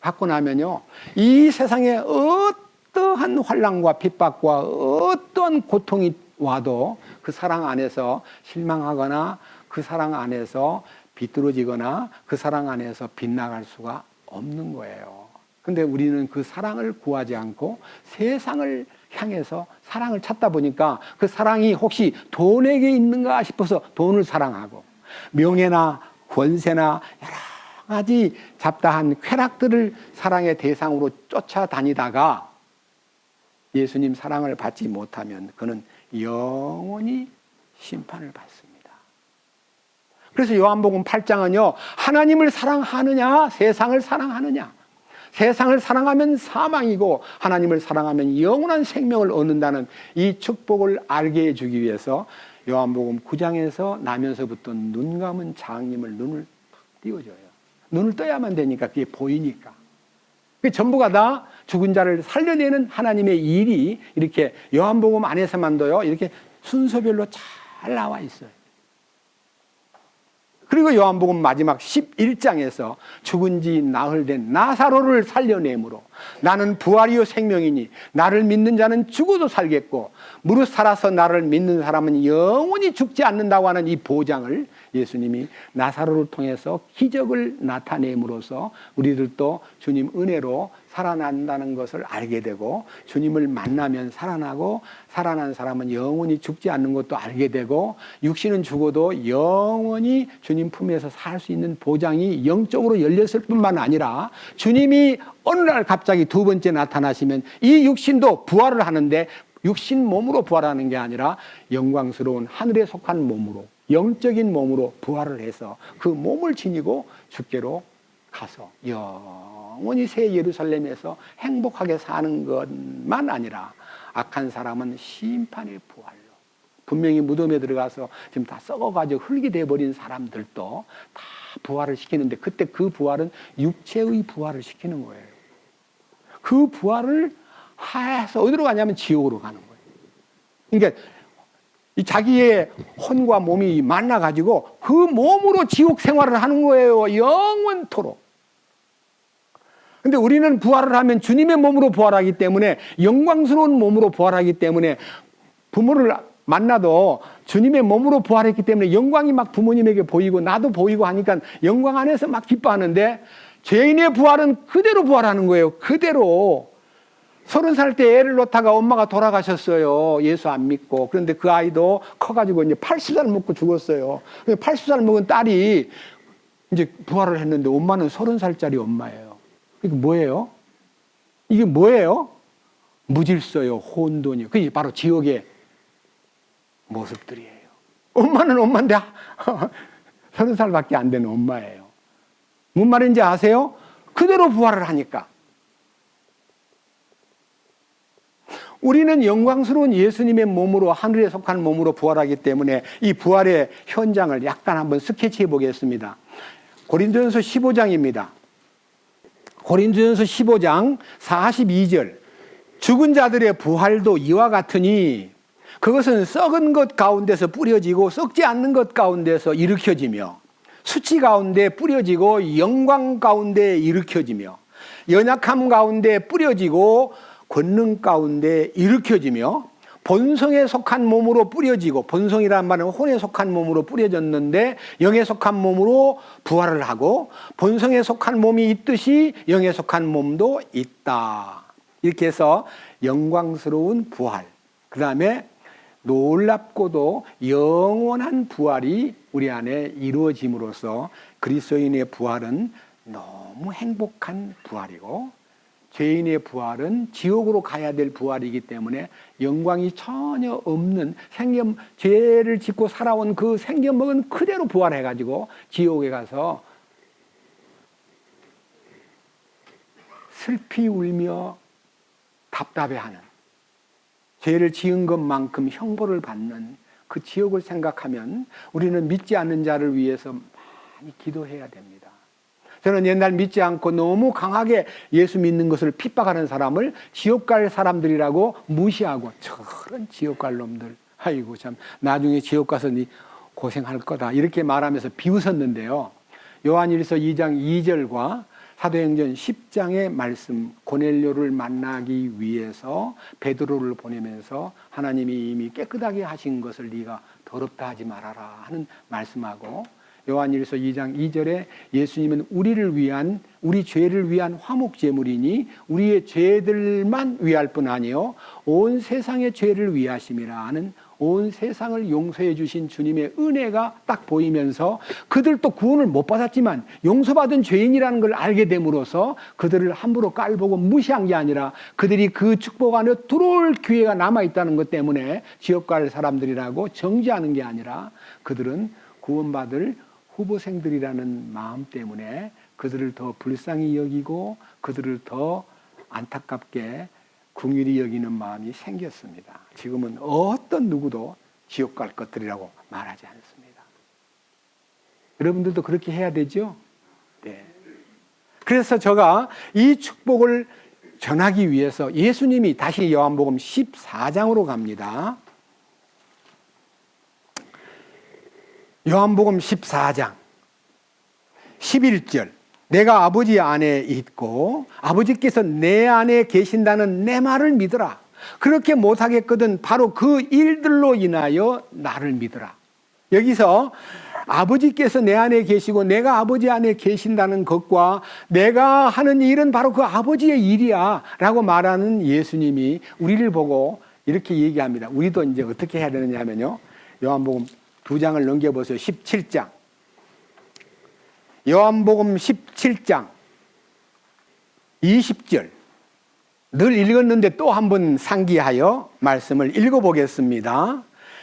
받고 나면요, 이 세상에 어떠한 환난과 핍박과 어떠한 고통이 와도 그 사랑 안에서 실망하거나 그 사랑 안에서 비뚤어지거나 그 사랑 안에서 빗나갈 수가 없는 거예요. 근데 우리는 그 사랑을 구하지 않고 세상을 향해서 사랑을 찾다 보니까 그 사랑이 혹시 돈에게 있는가 싶어서 돈을 사랑하고, 명예나 권세나 여러 가지 잡다한 쾌락들을 사랑의 대상으로 쫓아다니다가 예수님 사랑을 받지 못하면 그는 영원히 심판을 받습니다. 그래서 요한복음 8장은요, 하나님을 사랑하느냐 세상을 사랑하느냐, 세상을 사랑하면 사망이고 하나님을 사랑하면 영원한 생명을 얻는다는 이 축복을 알게 해주기 위해서 요한복음 9장에서 나면서부터 눈 감은 장님을 눈을 띄워줘요. 눈을 떠야만 되니까, 그게 보이니까. 그 전부가 다 죽은 자를 살려내는 하나님의 일이 이렇게 요한복음 안에서만도요, 이렇게 순서별로 잘 나와 있어요. 그리고 요한복음 마지막 11장에서 죽은 지 나흘 된 나사로를 살려내므로 나는 부활이요 생명이니 나를 믿는 자는 죽어도 살겠고 무릇 살아서 나를 믿는 사람은 영원히 죽지 않는다고 하는 이 보장을 예수님이 나사로를 통해서 기적을 나타냄으로써 우리들도 주님 은혜로 살아난다는 것을 알게 되고, 주님을 만나면 살아나고 살아난 사람은 영원히 죽지 않는 것도 알게 되고, 육신은 죽어도 영원히 주님 품에서 살 수 있는 보장이 영적으로 열렸을 뿐만 아니라 주님이 어느 날 갑자기 2번째 나타나시면 이 육신도 부활을 하는데 육신 몸으로 부활하는 게 아니라 영광스러운 하늘에 속한 몸으로, 영적인 몸으로 부활을 해서 그 몸을 지니고 주께로 가서 영원히 새 예루살렘에서 행복하게 사는 것만 아니라 악한 사람은 심판의 부활로, 분명히 무덤에 들어가서 지금 다 썩어가지고 흙이 돼버린 사람들도 다 부활을 시키는데, 그때 그 부활은 육체의 부활을 시키는 거예요. 그 부활을 해서 어디로 가냐면 지옥으로 가는 거예요. 그러니까 이 자기의 혼과 몸이 만나가지고 그 몸으로 지옥 생활을 하는 거예요. 영원토록. 근데 우리는 부활을 하면 주님의 몸으로 부활하기 때문에, 영광스러운 몸으로 부활하기 때문에, 부모를 만나도 주님의 몸으로 부활했기 때문에 영광이 막 부모님에게 보이고 나도 보이고 하니까 영광 안에서 막 기뻐하는데, 죄인의 부활은 그대로 부활하는 거예요. 그대로. 30살 때 애를 놓다가 엄마가 돌아가셨어요. 예수 안 믿고. 그런데 그 아이도 커가지고 이제 80살 먹고 죽었어요. 80살 먹은 딸이 이제 부활을 했는데 엄마는 30살짜리 엄마예요. 이게 뭐예요? 이게 뭐예요? 무질서요, 혼돈이요. 그게 바로 지옥의 모습들이에요. 엄마는 엄마인데 30살밖에 안 되는 엄마예요. 뭔 말인지 아세요? 그대로 부활을 하니까. 우리는 영광스러운 예수님의 몸으로, 하늘에 속한 몸으로 부활하기 때문에 이 부활의 현장을 약간 한번 스케치해 보겠습니다. 고린도전서 15장입니다. 고린도전서 15장 42절. 죽은 자들의 부활도 이와 같으니 그것은 썩은 것 가운데서 뿌려지고 썩지 않는 것 가운데서 일으켜지며, 수치 가운데 뿌려지고 영광 가운데 일으켜지며, 연약함 가운데 뿌려지고 권능 가운데 일으켜지며, 본성에 속한 몸으로 뿌려지고, 본성이란 말은 혼에 속한 몸으로 뿌려졌는데 영에 속한 몸으로 부활을 하고, 본성에 속한 몸이 있듯이 영에 속한 몸도 있다. 이렇게 해서 영광스러운 부활, 그 다음에 놀랍고도 영원한 부활이 우리 안에 이루어짐으로써 그리스도인의 부활은 너무 행복한 부활이고, 죄인의 부활은 지옥으로 가야 될 부활이기 때문에 영광이 전혀 없는, 죄를 짓고 살아온 그 생겨먹은 그대로 부활해가지고 지옥에 가서 슬피 울며 답답해하는, 죄를 지은 것만큼 형벌을 받는 그 지옥을 생각하면 우리는 믿지 않는 자를 위해서 많이 기도해야 됩니다. 저는 옛날 믿지 않고 너무 강하게 예수 믿는 것을 핍박하는 사람을 지옥 갈 사람들이라고 무시하고, 저런 지옥 갈 놈들, 아이고 참 나중에 지옥 가서 니 고생할 거다, 이렇게 말하면서 비웃었는데요. 요한일서 2장 2절과 사도행전 10장의 말씀, 고넬료를 만나기 위해서 베드로를 보내면서 하나님이 이미 깨끗하게 하신 것을 네가 더럽다 하지 말아라 하는 말씀하고, 요한일서 2장 2절에 예수님은 우리 죄를 위한 화목제물이니 우리의 죄들만 위할 뿐 아니요 온 세상의 죄를 위하심이라 하는, 온 세상을 용서해 주신 주님의 은혜가 딱 보이면서, 그들도 구원을 못 받았지만 용서받은 죄인이라는 걸 알게 됨으로써 그들을 함부로 깔보고 무시한 게 아니라 그들이 그 축복 안에 들어올 기회가 남아있다는 것 때문에 지옥 갈 사람들이라고 정죄하는 게 아니라, 그들은 구원받을 후보생들이라는 마음 때문에 그들을 더 불쌍히 여기고 그들을 더 안타깝게 긍휼히 여기는 마음이 생겼습니다. 지금은 어떤 누구도 지옥 갈 것들이라고 말하지 않습니다. 여러분들도 그렇게 해야 되죠? 네. 그래서 제가 이 축복을 전하기 위해서 예수님이 다시 요한복음 14장으로 갑니다. 요한복음 14장 11절. 내가 아버지 안에 있고 아버지께서 내 안에 계신다는 내 말을 믿으라. 그렇게 못하겠거든 바로 그 일들로 인하여 나를 믿으라. 여기서 아버지께서 내 안에 계시고 내가 아버지 안에 계신다는 것과 내가 하는 일은 바로 그 아버지의 일이야 라고 말하는 예수님이 우리를 보고 이렇게 얘기합니다. 우리도 이제 어떻게 해야 되느냐 하면요, 요한복음 2장을 넘겨보세요. 17장. 요한복음 17장 20절. 늘 읽었는데 또 한번 상기하여 말씀을 읽어보겠습니다.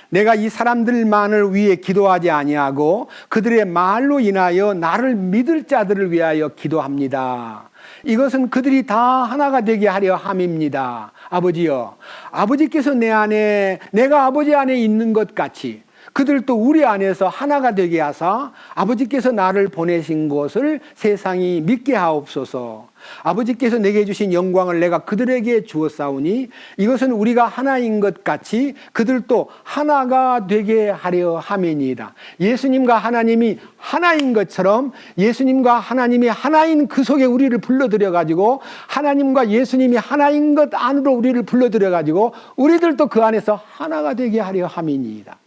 내가 이 사람들만을 위해 기도하지 아니하고 그들의 말로 인하여 나를 믿을 자들을 위하여 기도합니다. 이것은 그들이 다 하나가 되게 하려 함입니다. 아버지여, 아버지께서 내 안에, 내가 아버지 안에 있는 것 같이 그들도 우리 안에서 하나가 되게 하사 아버지께서 나를 보내신 것을 세상이 믿게 하옵소서. 아버지께서 내게 주신 영광을 내가 그들에게 주었사오니 이것은 우리가 하나인 것 같이 그들도 하나가 되게 하려 함이니이다. 예수님과 하나님이 하나인 것처럼 예수님과 하나님이 하나인 그 속에 우리를 불러들여 가지고 하나님과 예수님이 하나인 것 안으로 우리를 불러들여 가지고 우리들도 그 안에서 하나가 되게 하려 함이니이다.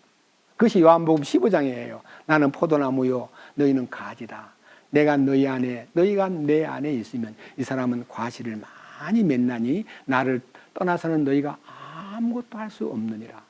그것이 요한복음 15장이에요. 나는 포도나무요 너희는 가지다. 내가 너희 안에 너희가 내 안에 있으면 이 사람은 과실을 많이 맺나니 나를 떠나서는 너희가 아무것도 할 수 없느니라.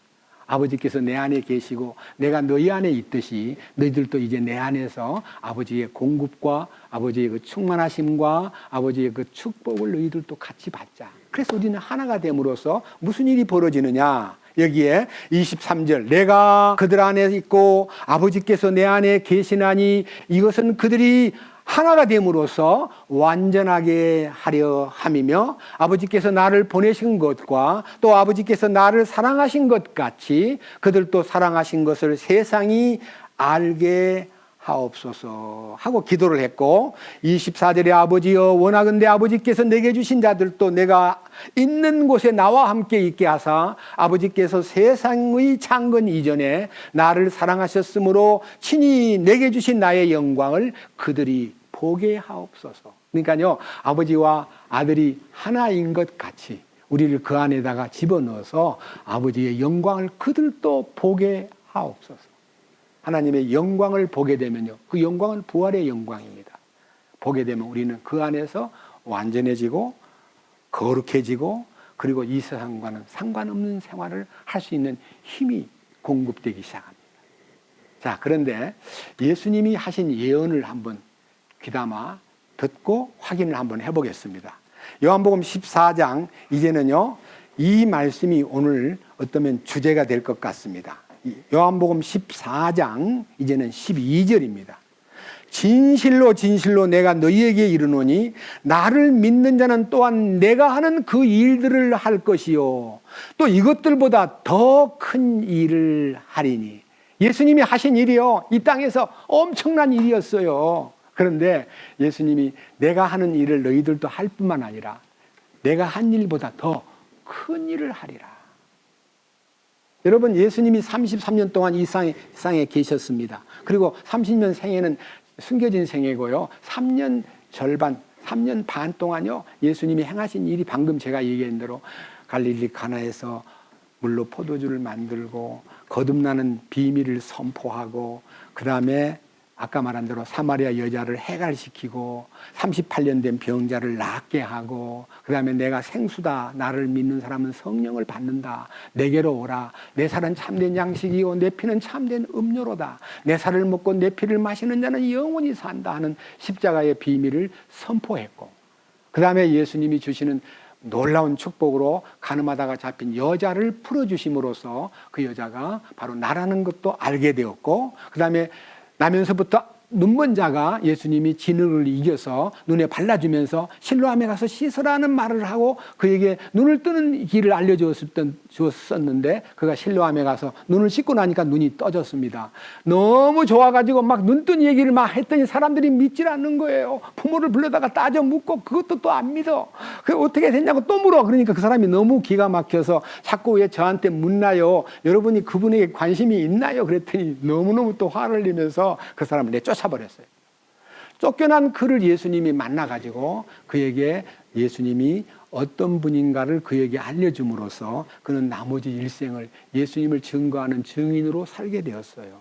아버지께서 내 안에 계시고 내가 너희 안에 있듯이 너희들도 이제 내 안에서 아버지의 공급과 아버지의 그 충만하심과 아버지의 그 축복을 너희들도 같이 받자. 그래서 우리는 하나가 됨으로써 무슨 일이 벌어지느냐. 여기에 23절 내가 그들 안에 있고 아버지께서 내 안에 계시나니 이것은 그들이 하나가 됨으로써 완전하게 하려 함이며 아버지께서 나를 보내신 것과 또 아버지께서 나를 사랑하신 것 같이 그들도 사랑하신 것을 세상이 알게 하옵소서 하고 기도를 했고 24절에 아버지여 원하건대 아버지께서 내게 주신 자들도 내가 있는 곳에 나와 함께 있게 하사 아버지께서 세상의 창건 이전에 나를 사랑하셨으므로 친히 내게 주신 나의 영광을 그들이 보게 하옵소서. 그러니까요 아버지와 아들이 하나인 것 같이 우리를 그 안에다가 집어넣어서 아버지의 영광을 그들도 보게 하옵소서. 하나님의 영광을 보게 되면요 그 영광은 부활의 영광입니다. 보게 되면 우리는 그 안에서 완전해지고 거룩해지고 그리고 이 세상과는 상관없는 생활을 할 수 있는 힘이 공급되기 시작합니다. 자, 그런데 예수님이 하신 예언을 한번 귀담아 듣고 확인을 한번 해보겠습니다. 요한복음 14장 이제는요 이 말씀이 오늘 어쩌면 주제가 될 것 같습니다. 요한복음 14장 이제는 12절입니다. 진실로 진실로 내가 너희에게 이르노니 나를 믿는 자는 또한 내가 하는 그 일들을 할 것이요 또 이것들보다 더 큰 일을 하리니. 예수님이 하신 일이요 이 땅에서 엄청난 일이었어요. 그런데 예수님이 내가 하는 일을 너희들도 할 뿐만 아니라 내가 한 일보다 더 큰 일을 하리라. 여러분 예수님이 33년 동안 이 세상에 계셨습니다. 그리고 30년 생애는 숨겨진 생애고요. 3년 절반, 3년 반 동안요. 예수님이 행하신 일이 방금 제가 얘기한 대로 갈릴리 가나에서 물로 포도주를 만들고 거듭나는 비밀을 선포하고 그 다음에 아까 말한 대로 사마리아 여자를 해갈시키고 38년 된 병자를 낫게 하고 그 다음에 내가 생수다. 나를 믿는 사람은 성령을 받는다. 내게로 오라. 내 살은 참된 양식이요 내 피는 참된 음료로다. 내 살을 먹고 내 피를 마시는 자는 영원히 산다 하는 십자가의 비밀을 선포했고 그 다음에 예수님이 주시는 놀라운 축복으로 가늠하다가 잡힌 여자를 풀어주심으로써 그 여자가 바로 나라는 것도 알게 되었고 그 다음에 나면서부터 눈먼 자가 예수님이 진흙을 이겨서 눈에 발라주면서 실로암에 가서 씻으라는 말을 하고 그에게 눈을 뜨는 길을 알려주었었는데 그가 실로암에 가서 눈을 씻고 나니까 눈이 떠졌습니다. 너무 좋아가지고 막 눈뜬 얘기를 막 했더니 사람들이 믿질 않는 거예요. 부모를 불러다가 따져 묻고 그것도 또 안 믿어. 그 어떻게 됐냐고 또 물어. 그러니까 그 사람이 너무 기가 막혀서 자꾸 왜 저한테 묻나요? 여러분이 그분에게 관심이 있나요? 그랬더니 너무너무 또 화를 내면서 그 사람을 내쫓아버렸어요. 쫓겨난 그를 예수님이 만나가지고 그에게 예수님이 어떤 분인가를 그에게 알려줌으로써 그는 나머지 일생을 예수님을 증거하는 증인으로 살게 되었어요.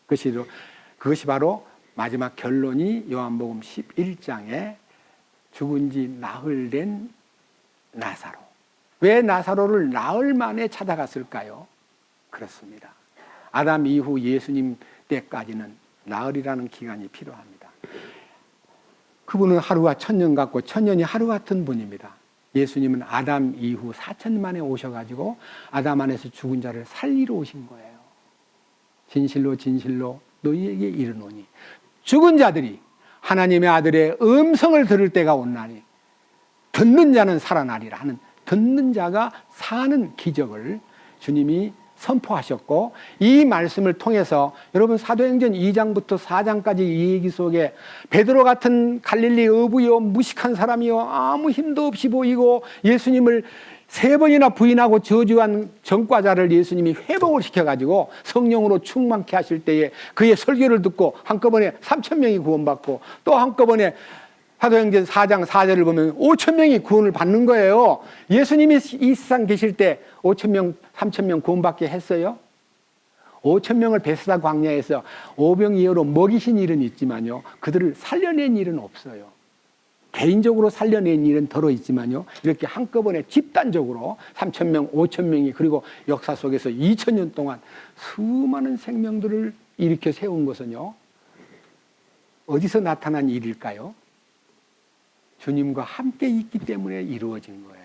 그것이 바로 마지막 결론이 요한복음 11장에 죽은 지 나흘 된 나사로. 왜 나사로를 나흘 만에 찾아갔을까요? 그렇습니다. 아담 이후 예수님 때까지는 나흘이라는 기간이 필요합니다. 그분은 하루가 1000년 같고 1000년이 하루 같은 분입니다. 예수님은 아담 이후 4천 만에 오셔가지고 아담 안에서 죽은 자를 살리러 오신 거예요. 진실로 진실로 너희에게 이르노니 죽은 자들이 하나님의 아들의 음성을 들을 때가 온나니 듣는 자는 살아나리라 하는, 듣는 자가 사는 기적을 주님이 선포하셨고, 이 말씀을 통해서 여러분 사도행전 2장부터 4장까지 이 얘기 속에 베드로 같은 갈릴리 어부요 무식한 사람이요 아무 힘도 없이 보이고 예수님을 3번이나 부인하고 저주한 전과자를 예수님이 회복을 시켜가지고 성령으로 충만케 하실 때에 그의 설교를 듣고 한꺼번에 3,000명이 구원받고, 또 한꺼번에 사도행전 4장 4절을 보면 5,000명이 구원을 받는 거예요. 예수님이 이 세상 계실 때 5,000명, 3,000명 구원받게 했어요? 5,000명을 베스다 광야에서 오병이어로 먹이신 일은 있지만요, 그들을 살려낸 일은 없어요. 개인적으로 살려낸 일은 덜어 있지만요, 이렇게 한꺼번에 집단적으로 3,000명, 5,000명이, 그리고 역사 속에서 2,000년 동안 수많은 생명들을 일으켜 세운 것은요, 어디서 나타난 일일까요? 주님과 함께 있기 때문에 이루어진 거예요.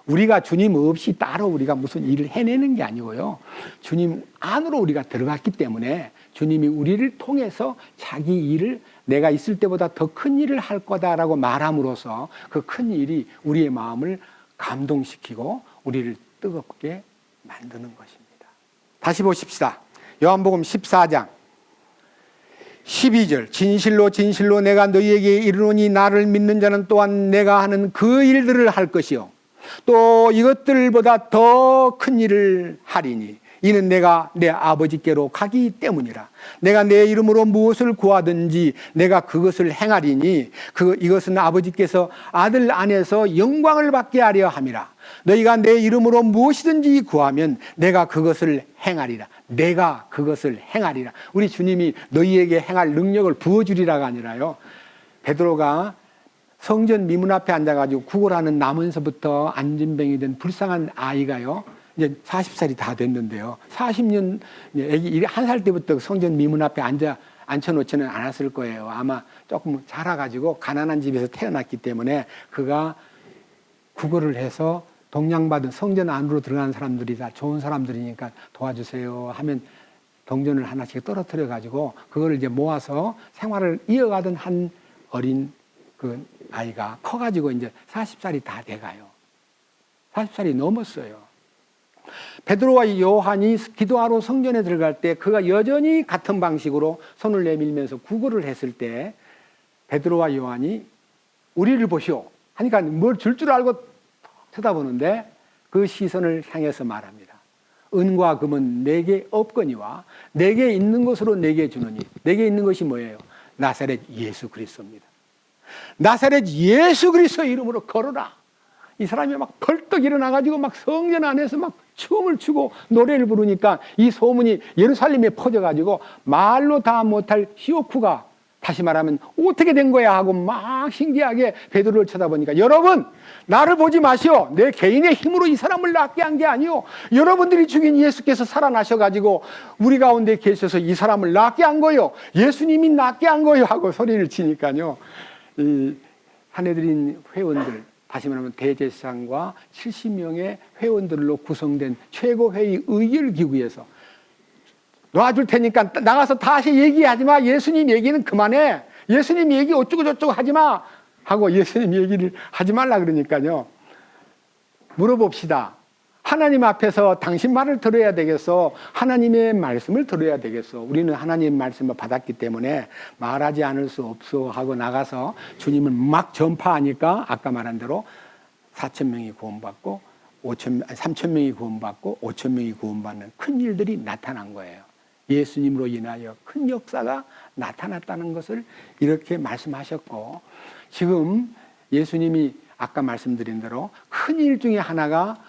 우리가 주님 없이 따로 우리가 무슨 일을 해내는 게 아니고요, 주님 안으로 우리가 들어갔기 때문에 주님이 우리를 통해서 자기 일을 내가 있을 때보다 더 큰 일을 할 거다라고 말함으로써 그 큰 일이 우리의 마음을 감동시키고 우리를 뜨겁게 만드는 것입니다. 다시 보십시다. 요한복음 14장 12절, 진실로 진실로 내가 너희에게 이르노니 나를 믿는 자는 또한 내가 하는 그 일들을 할 것이요 또 이것들보다 더 큰 일을 하리니 이는 내가 내 아버지께로 가기 때문이라. 내가 내 이름으로 무엇을 구하든지 내가 그것을 행하리니 이것은 아버지께서 아들 안에서 영광을 받게 하려 함이라. 너희가 내 이름으로 무엇이든지 구하면 내가 그것을 행하리라. 내가 그것을 행하리라. 우리 주님이 너희에게 행할 능력을 부어주리라가 아니라요, 베드로가 성전 미문 앞에 앉아가지고 구걸하는 나면서부터 안진뱅이 된 불쌍한 아이가요, 이제 40살이 다 됐는데요, 40년 애기 1살 때부터 성전 미문 앞에 앉혀놓지는 않았을 거예요. 아마 조금 자라가지고 가난한 집에서 태어났기 때문에 그가 구걸을 해서 동양받은, 성전 안으로 들어간 사람들이 다 좋은 사람들이니까 도와주세요 하면 동전을 하나씩 떨어뜨려 가지고 그걸 이제 모아서 생활을 이어가던 한 어린 그 아이가 커가지고 이제 40살이 다 돼가요. 40살이 넘었어요. 베드로와 요한이 기도하러 성전에 들어갈 때 그가 여전히 같은 방식으로 손을 내밀면서 구걸을 했을 때 베드로와 요한이 우리를 보시오 하니까 뭘 줄 줄 알고 쳐다보는데 그 시선을 향해서 말합니다. 은과 금은 내게 없거니와 내게 있는 것으로 내게 주느니. 내게 있는 것이 뭐예요? 나사렛 예수 그리스도입니다. 나사렛 예수 그리스도 이름으로 걸어라. 이 사람이 막 벌떡 일어나가지고 막 성전 안에서 막 춤을 추고 노래를 부르니까 이 소문이 예루살렘에 퍼져가지고 말로 다 못할 히오쿠가, 다시 말하면 어떻게 된 거야 하고 막 신기하게 베드로를 쳐다보니까, 여러분 나를 보지 마시오. 내 개인의 힘으로 이 사람을 낫게 한 게 아니오. 여러분들이 죽인 예수께서 살아나셔가지고 우리 가운데 계셔서 이 사람을 낫게 한 거요. 예수님이 낫게 한 거요 하고 소리를 치니까요, 이 산헤드린 회원들, 다시 말하면 대제사장과 70명의 회원들로 구성된 최고회의 의결기구에서 놔줄 테니까 나가서 다시 얘기하지 마. 예수님 얘기는 그만해. 예수님 얘기 어쩌고 저쩌고 하지 마 하고 예수님 얘기를 하지 말라 그러니까요, 물어봅시다. 하나님 앞에서 당신 말을 들어야 되겠어? 하나님의 말씀을 들어야 되겠어? 우리는 하나님의 말씀을 받았기 때문에 말하지 않을 수 없어 하고 나가서 주님을 막 전파하니까 아까 말한 대로 4,000명이 구원받고 3,000명이 구원받고 5,000명이 구원받는 큰 일들이 나타난 거예요. 예수님으로 인하여 큰 역사가 나타났다는 것을 이렇게 말씀하셨고, 지금 예수님이 아까 말씀드린 대로 큰 일 중에 하나가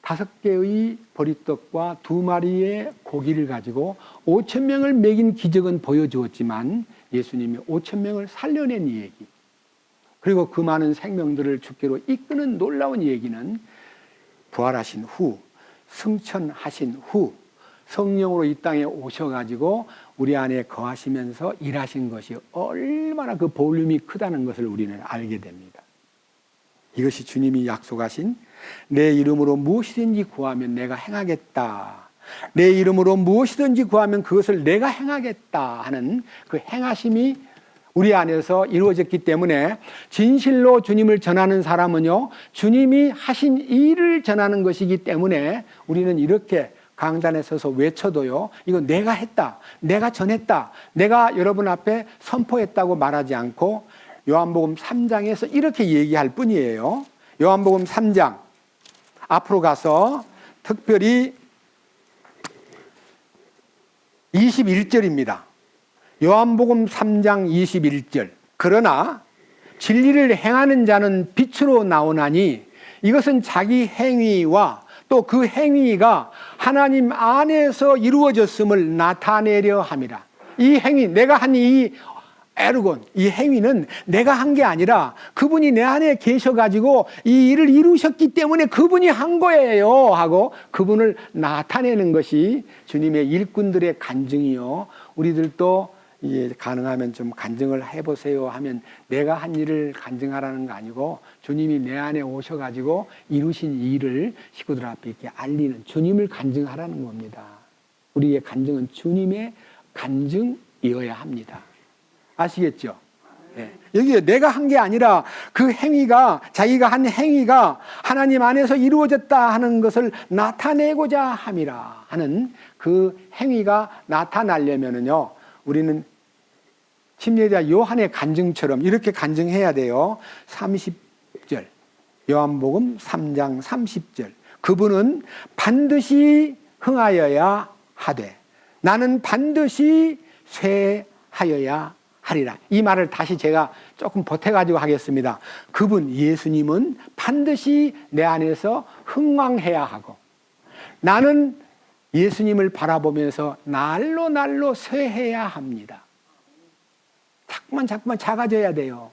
5개의 보리떡과 2마리의 고기를 가지고 5,000명을 먹인 기적은 보여주었지만 예수님이 5,000명을 살려낸 얘기, 그리고 그 많은 생명들을 주께로 이끄는 놀라운 얘기는 부활하신 후, 승천하신 후 성령으로 이 땅에 오셔가지고 우리 안에 거하시면서 일하신 것이 얼마나 그 볼륨이 크다는 것을 우리는 알게 됩니다. 이것이 주님이 약속하신 내 이름으로 무엇이든지 구하면 내가 행하겠다. 내 이름으로 무엇이든지 구하면 그것을 내가 행하겠다 하는 그 행하심이 우리 안에서 이루어졌기 때문에 진실로 주님을 전하는 사람은요, 주님이 하신 일을 전하는 것이기 때문에 우리는 이렇게 강단에 서서 외쳐도요, 이거 내가 했다, 내가 전했다, 내가 여러분 앞에 선포했다고 말하지 않고 요한복음 3장에서 이렇게 얘기할 뿐이에요. 요한복음 3장 앞으로 가서 특별히 21절입니다. 요한복음 3장 21절. 그러나 진리를 행하는 자는 빛으로 나오나니 이것은 자기 행위와 또 그 행위가 하나님 안에서 이루어졌음을 나타내려 함이라. 이 행위, 내가 한 이 에르곤, 이 행위는 내가 한 게 아니라 그분이 내 안에 계셔가지고 이 일을 이루셨기 때문에 그분이 한 거예요 하고 그분을 나타내는 것이 주님의 일꾼들의 간증이요. 우리들도 이게 가능하면 좀 간증을 해보세요 하면 내가 한 일을 간증하라는 거 아니고 주님이 내 안에 오셔가지고 이루신 일을 식구들 앞에 이렇게 알리는, 주님을 간증하라는 겁니다. 우리의 간증은 주님의 간증이어야 합니다. 아시겠죠? 네. 여기에 내가 한 게 아니라 그 행위가, 자기가 한 행위가 하나님 안에서 이루어졌다 하는 것을 나타내고자 함이라 하는 그 행위가 나타나려면은요, 우리는 침례자 요한의 간증처럼 이렇게 간증해야 돼요. 30절, 요한복음 3장 30절. 그분은 반드시 흥하여야 하되 나는 반드시 쇠하여야 하리라. 이 말을 다시 제가 조금 보태가지고 하겠습니다. 그분 예수님은 반드시 내 안에서 흥왕해야 하고 나는 예수님을 바라보면서 날로 쇠해야 합니다. 자꾸만 작아져야 돼요.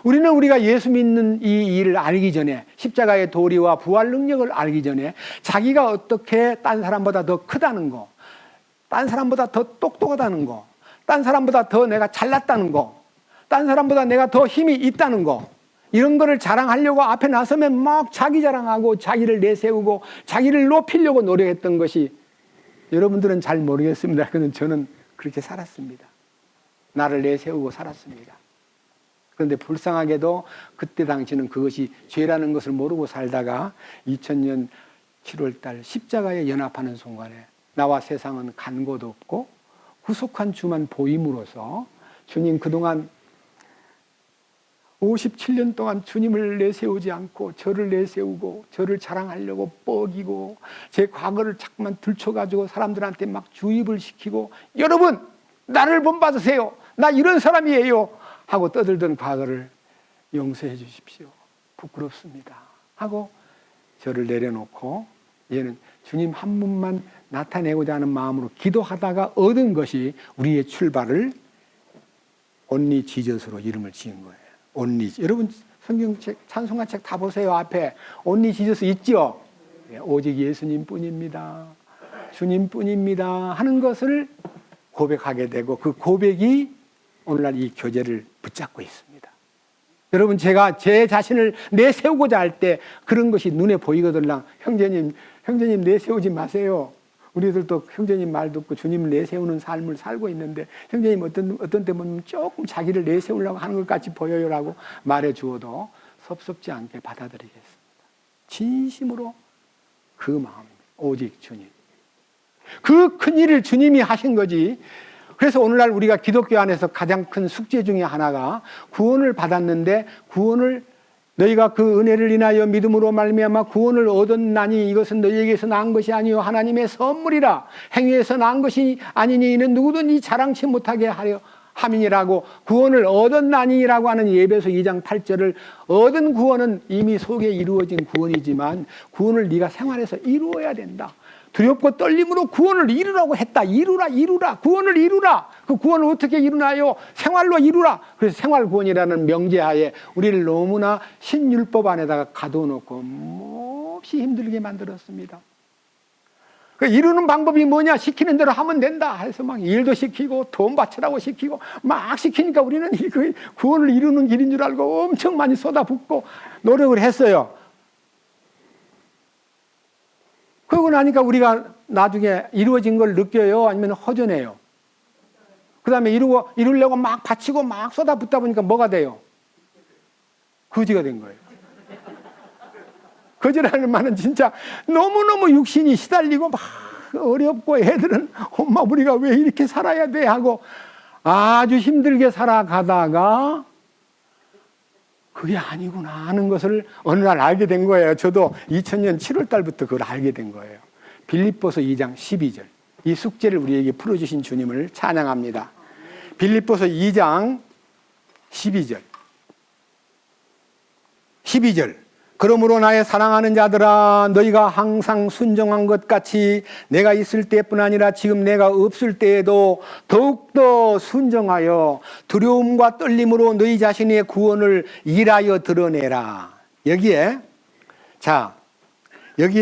우리는 우리가 예수 믿는 이 일을 알기 전에, 십자가의 도리와 부활 능력을 알기 전에 자기가 어떻게 딴 사람보다 더 크다는 거, 딴 사람보다 더 똑똑하다는 거, 딴 사람보다 더 내가 잘났다는 거, 딴 사람보다 내가 더 힘이 있다는 거, 이런 거를 자랑하려고 앞에 나서면 막 자기 자랑하고 자기를 내세우고 자기를 높이려고 노력했던 것이, 여러분들은 잘 모르겠습니다. 그런데 저는 그렇게 살았습니다. 나를 내세우고 살았습니다. 그런데 불쌍하게도 그때 당시는 그것이 죄라는 것을 모르고 살다가 2000년 7월 달 십자가에 연합하는 순간에 나와 세상은 간 곳 없고 구속한 주만 보임으로써 주님 그동안 57년 동안 주님을 내세우지 않고 저를 내세우고 저를 자랑하려고 뻐기고 제 과거를 자꾸만 들춰가지고 사람들한테 막 주입을 시키고 여러분 나를 본받으세요. 나 이런 사람이에요. 하고 떠들던 과거를 용서해 주십시오. 부끄럽습니다. 하고 저를 내려놓고 이제는 주님 한 분만 나타내고자 하는 마음으로 기도하다가 얻은 것이 우리의 출발을 온리 지저스로 이름을 지은 거예요. 온리, 여러분 성경책, 찬송가책 다 보세요. 앞에 온리 지저스 있죠? 오직 예수님뿐입니다. 주님뿐입니다. 하는 것을 고백하게 되고 그 고백이 오늘날 이 교제를 붙잡고 있습니다. 여러분 제가 제 자신을 내세우고자 할 때 그런 것이 눈에 보이거든요. 형제님 내세우지 마세요. 우리들도 형제님 말 듣고 주님을 내세우는 삶을 살고 있는데 형제님 어떤 때 보면 조금 자기를 내세우려고 하는 것 같이 보여요라고 말해 주어도 섭섭지 않게 받아들이겠습니다. 진심으로 그 마음입니다. 오직 주님. 그 큰 일을 주님이 하신 거지. 그래서 오늘날 우리가 기독교 안에서 가장 큰 숙제 중에 하나가 구원을 받았는데 구원을 너희가 그 은혜를 인하여 믿음으로 말미암아 구원을 얻었나니 이것은 너희에게서 난 것이 아니요 하나님의 선물이라. 행위에서 난 것이 아니니 이는 누구든지 자랑치 못하게 하려 함이니라고. 구원을 얻었나니라고 하는 에베소 2장 8절을 얻은 구원은 이미 속에 이루어진 구원이지만 구원을 네가 생활에서 이루어야 된다. 두렵고 떨림으로 구원을 이루라고 했다. 이루라. 구원을 이루라. 그 구원을 어떻게 이루나요? 생활로 이루라. 그래서 생활구원이라는 명제하에 우리를 너무나 신율법 안에다가 가둬놓고 몹시 힘들게 만들었습니다. 그 이루는 방법이 뭐냐? 시키는 대로 하면 된다 해서 막 일도 시키고 돈 바치라고 시키고 막 시키니까 우리는 그 구원을 이루는 길인 줄 알고 엄청 많이 쏟아붓고 노력을 했어요. 그러고 나니까 우리가 나중에 이루어진 걸 느껴요? 아니면 허전해요? 그 다음에 이루려고 막 바치고 막 쏟아붓다 보니까 뭐가 돼요? 거지가 된 거예요. 거지라는 말은 진짜 너무너무 육신이 시달리고 막 어렵고 애들은 엄마 우리가 왜 이렇게 살아야 돼 하고 아주 힘들게 살아가다가 그게 아니구나 하는 것을 어느 날 알게 된 거예요. 저도 2000년 7월 달부터 그걸 알게 된 거예요. 빌립보서 2장 12절. 이 숙제를 우리에게 풀어주신 주님을 찬양합니다. 빌립보서 2장 12절. 12절. 그러므로 나의 사랑하는 자들아 너희가 항상 순종한 것 같이 내가 있을 때뿐 아니라 지금 내가 없을 때에도 더욱더 순종하여 두려움과 떨림으로 너희 자신의 구원을 일하여 드러내라. 여기에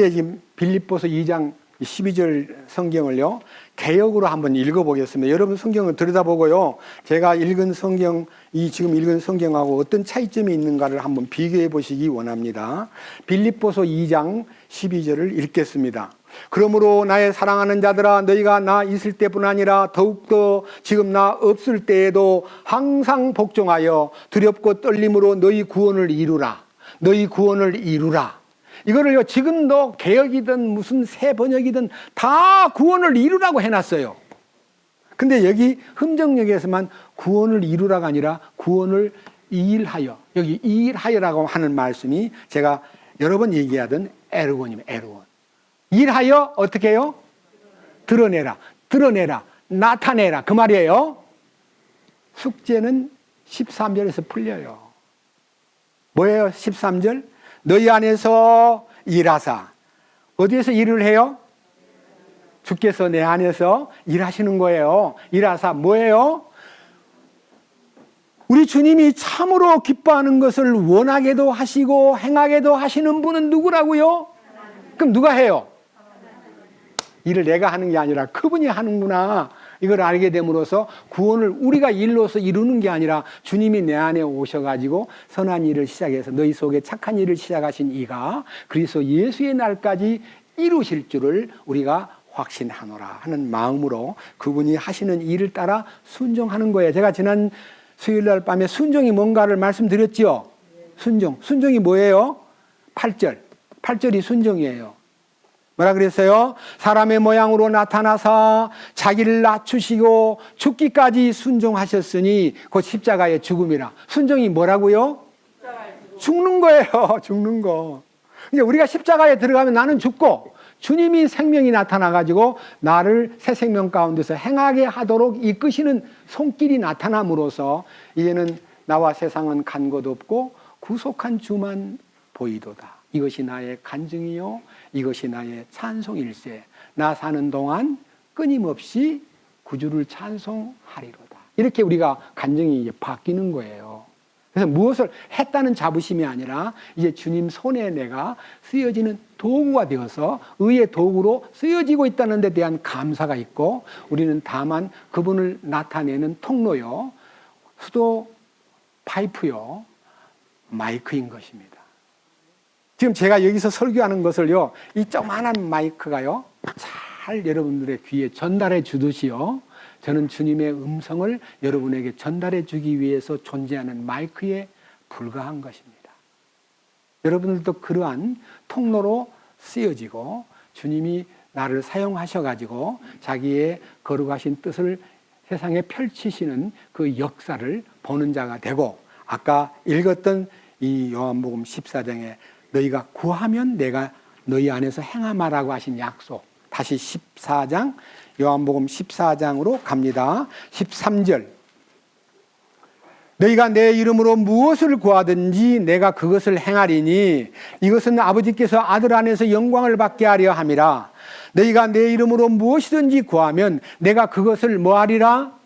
지금 빌립보서 2장 12절 성경을요 개역으로 한번 읽어보겠습니다. 여러분 성경을 들여다보고요 제가 읽은 성경 지금 읽은 성경하고 어떤 차이점이 있는가를 한번 비교해 보시기 원합니다. 빌립보서 2장 12절을 읽겠습니다. 그러므로 나의 사랑하는 자들아 너희가 나 있을 때뿐 아니라 더욱더 지금 나 없을 때에도 항상 복종하여 두렵고 떨림으로 너희 구원을 이루라. 너희 구원을 이루라. 이거를요 지금도 개역이든 무슨 새 번역이든 다 구원을 이루라고 해놨어요. 근데 여기 흠정역에서만 구원을 이루라가 아니라 구원을 일하여, 여기 일하여라고 하는 말씀이 제가 여러 번 얘기하던 에르곤입니다. 에르곤. 일하여 어떻게 해요? 드러내라. 드러내라. 나타내라. 그 말이에요. 숙제는 13절에서 풀려요. 뭐예요? 13절? 너희 안에서 일하사. 어디에서 일을 해요? 주께서 내 안에서 일하시는 거예요. 일하사 뭐예요? 우리 주님이 참으로 기뻐하는 것을 원하게도 하시고 행하게도 하시는 분은 누구라고요? 그럼 누가 해요? 일을 내가 하는 게 아니라 그분이 하는구나. 이걸 알게 됨으로써 구원을 우리가 일로서 이루는 게 아니라 주님이 내 안에 오셔가지고 선한 일을 시작해서 너희 속에 착한 일을 시작하신 이가 그리스도 예수의 날까지 이루실 줄을 우리가 확신하노라 하는 마음으로 그분이 하시는 일을 따라 순종하는 거예요. 제가 지난 수요일 날 밤에 순종이 뭔가를 말씀드렸죠. 순종이 뭐예요? 8절이 순종이에요. 뭐라 그랬어요? 사람의 모양으로 나타나사 자기를 낮추시고 죽기까지 순종하셨으니 곧 십자가의 죽음이라. 순종이 뭐라고요? 죽는 거예요. 죽는 거. 이제 우리가 십자가에 들어가면 나는 죽고 주님이 생명이 나타나가지고 나를 새 생명 가운데서 행하게 하도록 이끄시는 손길이 나타남으로써 이제는 나와 세상은 간 것 없고 구속한 주만 보이도다. 이것이 나의 간증이요 이것이 나의 찬송일세. 나 사는 동안 끊임없이 구주를 찬송하리로다. 이렇게 우리가 간증이 이제 바뀌는 거예요. 그래서 무엇을 했다는 자부심이 아니라 이제 주님 손에 내가 쓰여지는 도구가 되어서 의의 도구로 쓰여지고 있다는 데 대한 감사가 있고 우리는 다만 그분을 나타내는 통로요, 수도 파이프요, 마이크인 것입니다. 지금 제가 여기서 설교하는 것을요, 이 조그만한 마이크가요, 잘 여러분들의 귀에 전달해 주듯이요, 저는 주님의 음성을 여러분에게 전달해 주기 위해서 존재하는 마이크에 불과한 것입니다. 여러분들도 그러한 통로로 쓰여지고 주님이 나를 사용하셔가지고 자기의 거룩하신 뜻을 세상에 펼치시는 그 역사를 보는 자가 되고 아까 읽었던 이 요한복음 14장에 너희가 구하면 내가 너희 안에서 행하마라고 하신 약속. 다시 14장 요한복음 14장으로 갑니다. 13절 너희가 내 이름으로 무엇을 구하든지 내가 그것을 행하리니 이것은 아버지께서 아들 안에서 영광을 받게 하려 함이라. 너희가 내 이름으로 무엇이든지 구하면 내가 그것을 뭐 하리라?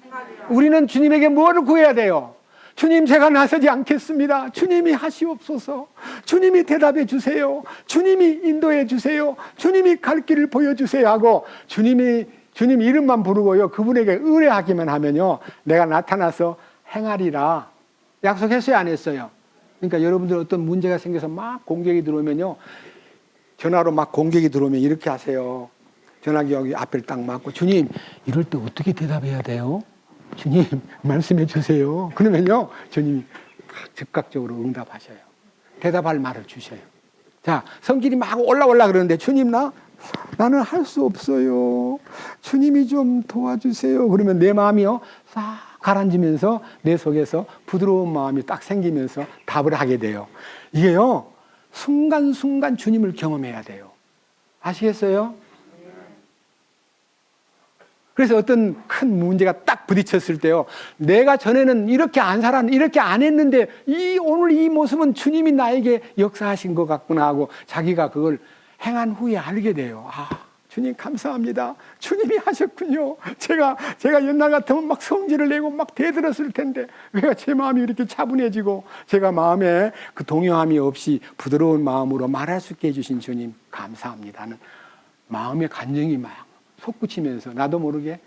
우리는 주님에게 뭐를 구해야 돼요? 주님, 제가 나서지 않겠습니다. 주님이 하시옵소서. 주님이 대답해 주세요. 주님이 인도해 주세요. 주님이 갈 길을 보여주세요 하고 주님 이름만 부르고요, 그분에게 의뢰하기만 하면요, 내가 나타나서 행하리라 약속했어요, 안 했어요? 그러니까 여러분들 어떤 문제가 생겨서 막 공격이 들어오면요, 전화로 막 공격이 들어오면 이렇게 하세요. 전화기 여기 앞을 딱 막고, 주님, 이럴 때 어떻게 대답해야 돼요? 주님, 말씀해 주세요. 그러면요, 주님이 즉각적으로 응답하셔요. 대답할 말을 주셔요. 자, 성질이 막 올라올라 그러는데, 주님, 나는 할 수 없어요. 주님이 좀 도와주세요. 그러면 내 마음이요, 싹 가라앉으면서 내 속에서 부드러운 마음이 딱 생기면서 답을 하게 돼요. 이게요, 순간순간 주님을 경험해야 돼요. 아시겠어요? 그래서 어떤 큰 문제가 딱 부딪혔을 때요, 내가 전에는 이렇게 안 살았는데, 이렇게 안 했는데, 오늘 이 모습은 주님이 나에게 역사하신 것 같구나 하고 자기가 그걸 행한 후에 알게 돼요. 아, 주님 감사합니다. 주님이 하셨군요. 제가 옛날 같으면 막 성질을 내고 막 대들었을 텐데, 왜 제 마음이 이렇게 차분해지고 제가 마음에 그 동요함이 없이 부드러운 마음으로 말할 수 있게 해주신 주님 감사합니다는 마음의 간증이 막 솟구치면서 나도 모르게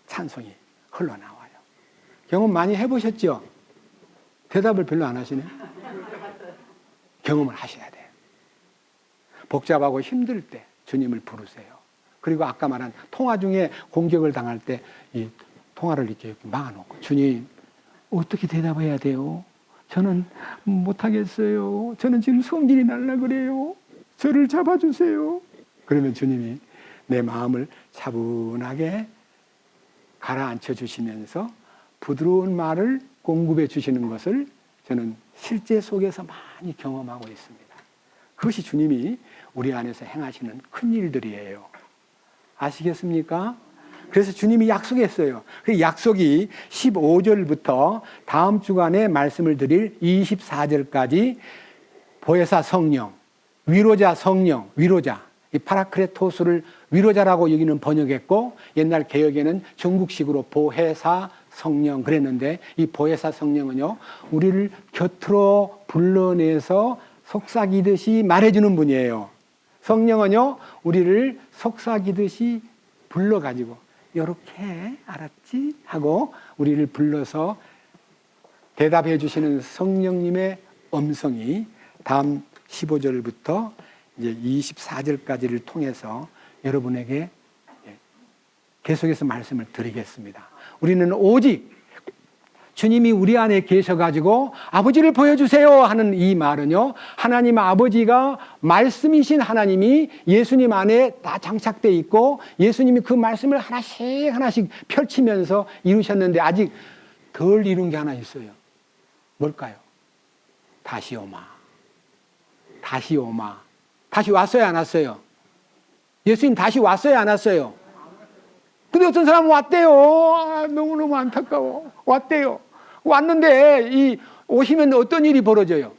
찬송이 흘러나와요. 경험 많이 해보셨죠? 대답을 별로 안 하시네. 경험을 하셔야 돼요. 복잡하고 힘들 때 주님을 부르세요. 그리고 아까 말한 통화 중에 공격을 당할 때 이 통화를 이렇게 막아놓고, 주님, 어떻게 대답해야 돼요? 저는 못하겠어요. 저는 지금 성질이 날라 그래요. 저를 잡아주세요. 그러면 주님이 내 마음을 차분하게 가라앉혀 주시면서 부드러운 말을 공급해 주시는 것을 저는 실제 속에서 많이 경험하고 있습니다. 그것이 주님이 우리 안에서 행하시는 큰 일들이에요. 아시겠습니까? 그래서 주님이 약속했어요. 그 약속이 15절부터 다음 주간에 말씀을 드릴 24절까지 보혜사 성령, 위로자 성령, 위로자, 이 파라크레토스를 위로자라고 여기는 번역했고, 옛날 개역에는 중국식으로 보혜사 성령 그랬는데, 이 보혜사 성령은요, 우리를 곁으로 불러내서 속삭이듯이 말해주는 분이에요. 성령은요, 우리를 속삭이듯이 불러가지고 이렇게 알았지? 하고 우리를 불러서 대답해 주시는 성령님의 음성이 다음 15절부터 이제 24절까지를 통해서 여러분에게 계속해서 말씀을 드리겠습니다. 우리는 오직 주님이 우리 안에 계셔가지고 아버지를 보여주세요 하는 이 말은요, 하나님 아버지가 말씀이신 하나님이 예수님 안에 다 장착되어 있고 예수님이 그 말씀을 하나씩 펼치면서 이루셨는데 아직 덜 이룬 게 하나 있어요. 뭘까요? 다시 오마. 다시 오마. 다시 왔어요, 안 왔어요? 예수님 다시 왔어요, 안 왔어요? 근데 어떤 사람은 왔대요. 아, 너무너무 안타까워. 왔대요. 왔는데 이 오시면 어떤 일이 벌어져요?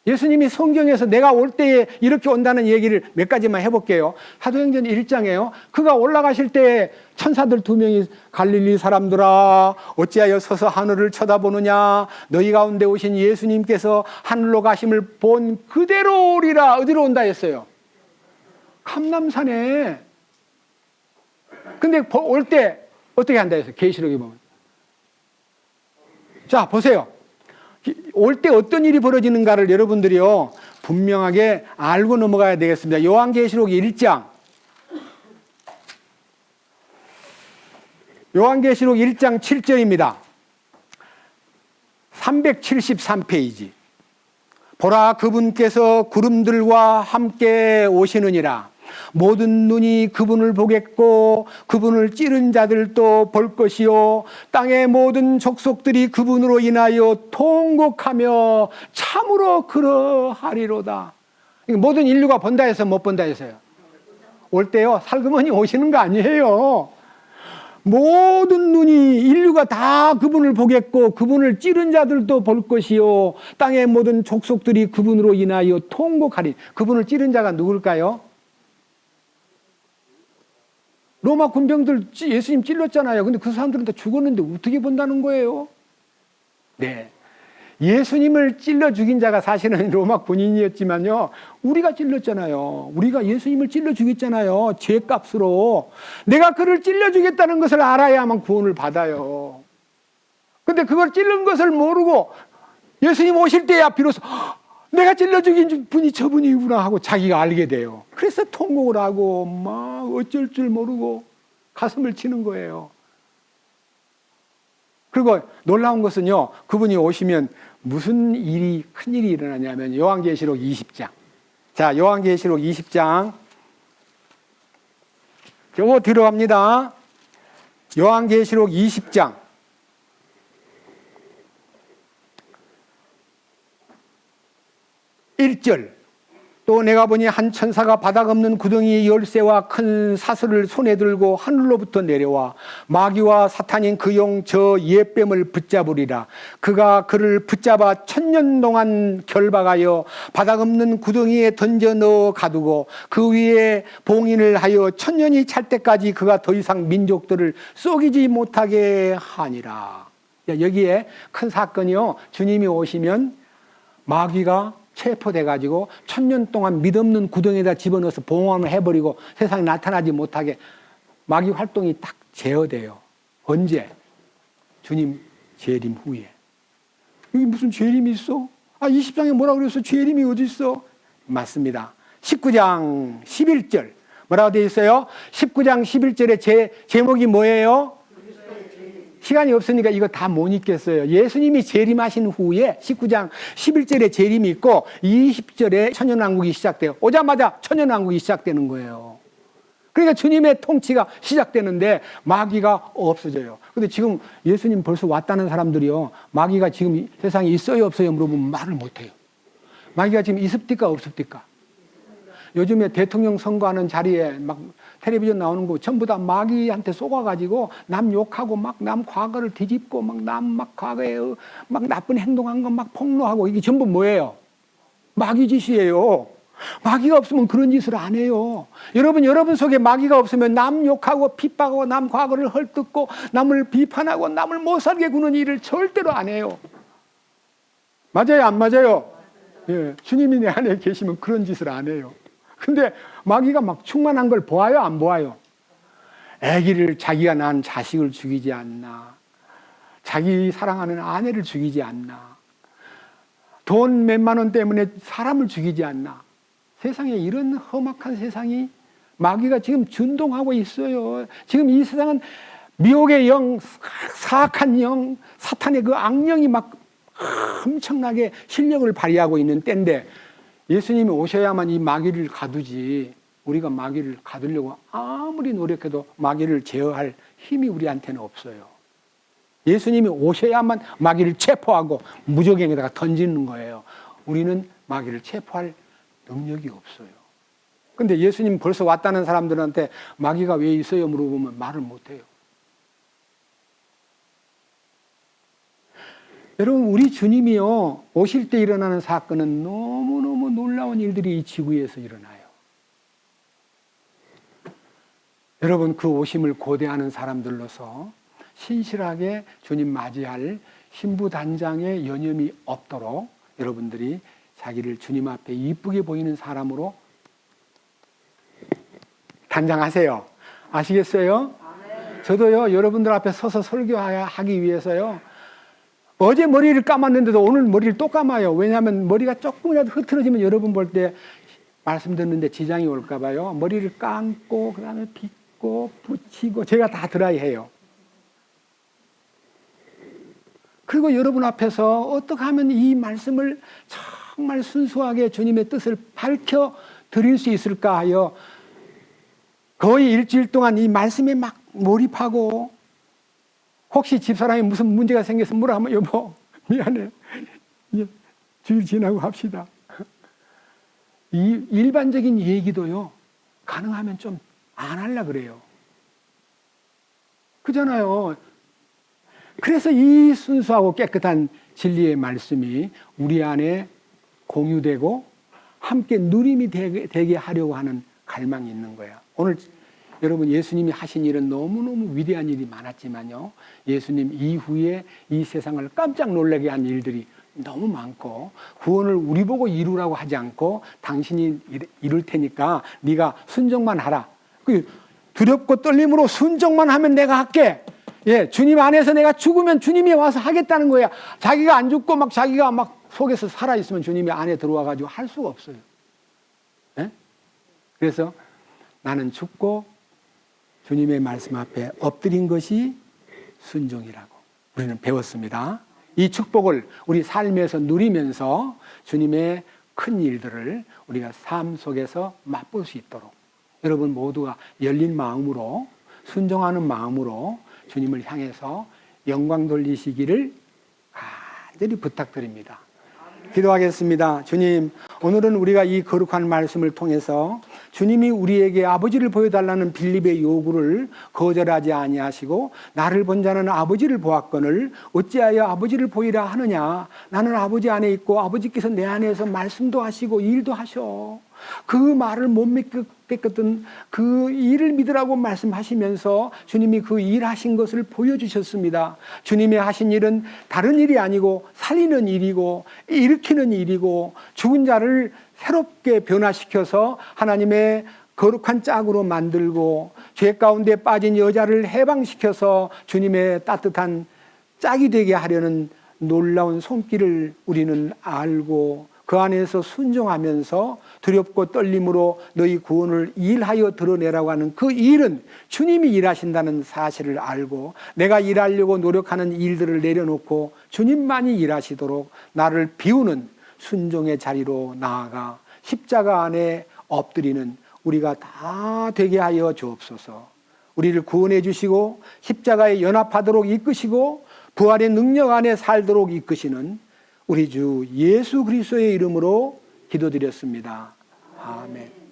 예수님이 성경에서 내가 올 때에 이렇게 온다는 얘기를 몇 가지만 해볼게요. 사도행전 1장에요. 그가 올라가실 때 천사들 2명이 갈릴리 사람들아 어찌하여 서서 하늘을 쳐다보느냐, 너희 가운데 오신 예수님께서 하늘로 가심을 본 그대로 오리라. 어디로 온다 했어요? 감람산에. 근데 올 때 어떻게 한다 했어요? 계시록에 보면. 자, 보세요. 올 때 어떤 일이 벌어지는가를 여러분들이요, 분명하게 알고 넘어가야 되겠습니다. 요한계시록 1장. 요한계시록 1장 7절입니다. 373페이지. 보라, 그분께서 구름들과 함께 오시느니라. 모든 눈이 그분을 보겠고 그분을 찌른 자들도 볼 것이요 땅의 모든 족속들이 그분으로 인하여 통곡하며 참으로 그러하리로다. 모든 인류가 본다 해서 못 본다 해서요. 올 때요, 살그머니 오시는 거 아니에요. 모든 눈이, 인류가 다 그분을 보겠고 그분을 찌른 자들도 볼 것이요 땅의 모든 족속들이 그분으로 인하여 통곡하리. 그분을 찌른 자가 누굴까요? 로마 군병들 예수님 찔렀잖아요. 근데 그 사람들은 다 죽었는데 어떻게 본다는 거예요? 네. 예수님을 찔러 죽인 자가 사실은 로마 군인이었지만요, 우리가 찔렀잖아요. 우리가 예수님을 찔러 죽였잖아요. 죄값으로. 내가 그를 찔러 죽였다는 것을 알아야만 구원을 받아요. 근데 그걸 찔른 것을 모르고 예수님 오실 때야 비로소 내가 찔러 죽인 분이 저분이구나 하고 자기가 알게 돼요. 그래서 통곡을 하고 막 어쩔 줄 모르고 가슴을 치는 거예요. 그리고 놀라운 것은요, 그분이 오시면 무슨 일이, 큰 일이 일어나냐면 요한계시록 20장. 자, 요한계시록 20장. 요거 들어갑니다. 요한계시록 20장. 1절. 또 내가 보니 한 천사가 바닥 없는 구덩이의 열쇠와 큰 사슬을 손에 들고 하늘로부터 내려와 마귀와 사탄인 그 영 저 옛뱀을 붙잡으리라. 그가 그를 붙잡아 1000년 동안 결박하여 바닥 없는 구덩이에 던져 넣어 가두고 그 위에 봉인을 하여 1000년이 찰 때까지 그가 더 이상 민족들을 속이지 못하게 하니라. 여기에 큰 사건이요, 주님이 오시면 마귀가 체포돼가지고 1000년 동안 믿없는 구덩이에다 집어넣어서 봉함을 해버리고 세상에 나타나지 못하게 마귀 활동이 딱 제어돼요. 언제? 주님 재림 후에. 여기 무슨 재림이 있어? 20장에 뭐라 그랬어? 재림이 어디 있어? 맞습니다. 19장 11절 뭐라고 되어 있어요? 19장 11절의 제목이 뭐예요? 시간이 없으니까 이거 다 못 읽겠어요. 예수님이 재림하신 후에 19장 11절에 재림이 있고 20절에 천년왕국이 시작돼요. 오자마자 천년왕국이 시작되는 거예요. 그러니까 주님의 통치가 시작되는데 마귀가 없어져요. 근데 지금 예수님 벌써 왔다는 사람들이요, 마귀가 지금 세상에 있어요 없어요 물어보면 말을 못해요. 마귀가 지금 있습니까 없습니까? 요즘에 대통령 선거하는 자리에 막 텔레비전 나오는 거 전부 다 마귀한테 쏘아가지고 남 욕하고 막 남 과거를 뒤집고 막 남 막 과거에 막 나쁜 행동한 거 막 폭로하고 이게 전부 뭐예요? 마귀 짓이에요. 마귀가 없으면 그런 짓을 안 해요. 여러분 속에 마귀가 없으면 남 욕하고 핍박하고 남 과거를 헐뜯고 남을 비판하고 남을 못 살게 구는 일을 절대로 안 해요. 맞아요 안 맞아요? 예, 주님이 내 안에 계시면 그런 짓을 안 해요. 근데 마귀가 막 충만한 걸 보아요 안 보아요? 아기를 자기가 낳은 자식을 죽이지 않나, 자기 사랑하는 아내를 죽이지 않나, 돈 몇만 원 때문에 사람을 죽이지 않나. 세상에 이런 험악한 세상이 마귀가 지금 준동하고 있어요. 지금 이 세상은 미혹의 영, 사악한 영, 사탄의 그 악령이 막 엄청나게 실력을 발휘하고 있는 때인데 예수님이 오셔야만 이 마귀를 가두지, 우리가 마귀를 가두려고 아무리 노력해도 마귀를 제어할 힘이 우리한테는 없어요. 예수님이 오셔야만 마귀를 체포하고 무저갱에다가 던지는 거예요. 우리는 마귀를 체포할 능력이 없어요. 근데 예수님 벌써 왔다는 사람들한테 마귀가 왜 있어요 물어보면 말을 못해요. 여러분 우리 주님이요 오실 때 일어나는 사건은 너무너무 놀라운 일들이 이 지구에서 일어나요. 여러분 그 오심을 고대하는 사람들로서 신실하게 주님 맞이할 신부단장의 여념이 없도록 여러분들이 자기를 주님 앞에 이쁘게 보이는 사람으로 단장하세요. 아시겠어요? 저도요 여러분들 앞에 서서 설교하기 위해서요 어제 머리를 감았는데도 오늘 머리를 또 감아요. 왜냐하면 머리가 조금이라도 흐트러지면 여러분 볼 때 말씀 듣는데 지장이 올까 봐요. 머리를 감고 그 다음에 빗고 붙이고 제가 다 드라이해요. 그리고 여러분 앞에서 어떻게 하면 이 말씀을 정말 순수하게 주님의 뜻을 밝혀 드릴 수 있을까 하여 거의 일주일 동안 이 말씀에 막 몰입하고, 혹시 집사람이 무슨 문제가 생겨서 뭐라 하면 여보 미안해 주일 지나고 합시다. 이 일반적인 얘기도요 가능하면 좀 안 하려고 그래요. 그잖아요. 그래서 이 순수하고 깨끗한 진리의 말씀이 우리 안에 공유되고 함께 누림이 되게 하려고 하는 갈망이 있는 거예요. 오늘 여러분, 예수님이 하신 일은 너무너무 위대한 일이 많았지만요, 예수님 이후에 이 세상을 깜짝 놀라게 한 일들이 너무 많고, 구원을 우리 보고 이루라고 하지 않고 당신이 이룰 테니까 네가 순종만 하라. 두렵고 떨림으로 순종만 하면 내가 할게. 예, 주님 안에서 내가 죽으면 주님이 와서 하겠다는 거야. 자기가 안 죽고 막 자기가 막 속에서 살아있으면 주님이 안에 들어와 가지고 할 수가 없어요. 예? 그래서 나는 죽고 주님의 말씀 앞에 엎드린 것이 순종이라고 우리는 배웠습니다. 이 축복을 우리 삶에서 누리면서 주님의 큰 일들을 우리가 삶 속에서 맛볼 수 있도록 여러분 모두가 열린 마음으로, 순종하는 마음으로 주님을 향해서 영광 돌리시기를 간절히 부탁드립니다. 기도하겠습니다. 주님, 오늘은 우리가 이 거룩한 말씀을 통해서 주님이 우리에게 아버지를 보여달라는 빌립의 요구를 거절하지 아니하시고 나를 본 자는 아버지를 보았거늘 어찌하여 아버지를 보이라 하느냐. 나는 아버지 안에 있고 아버지께서 내 안에서 말씀도 하시고 일도 하셔. 그 말을 못 믿겠거든 그 일을 믿으라고 말씀하시면서 주님이 그 일하신 것을 보여주셨습니다. 주님이 하신 일은 다른 일이 아니고 살리는 일이고 일으키는 일이고 죽은 자를 새롭게 변화시켜서 하나님의 거룩한 짝으로 만들고 죄 가운데 빠진 여자를 해방시켜서 주님의 따뜻한 짝이 되게 하려는 놀라운 손길을 우리는 알고 그 안에서 순종하면서 두렵고 떨림으로 너희 구원을 일하여 드러내라고 하는 그 일은 주님이 일하신다는 사실을 알고 내가 일하려고 노력하는 일들을 내려놓고 주님만이 일하시도록 나를 비우는 순종의 자리로 나아가 십자가 안에 엎드리는 우리가 다 되게 하여 주옵소서. 우리를 구원해 주시고 십자가에 연합하도록 이끄시고 부활의 능력 안에 살도록 이끄시는 우리 주 예수 그리스도의 이름으로 기도드렸습니다. 아멘.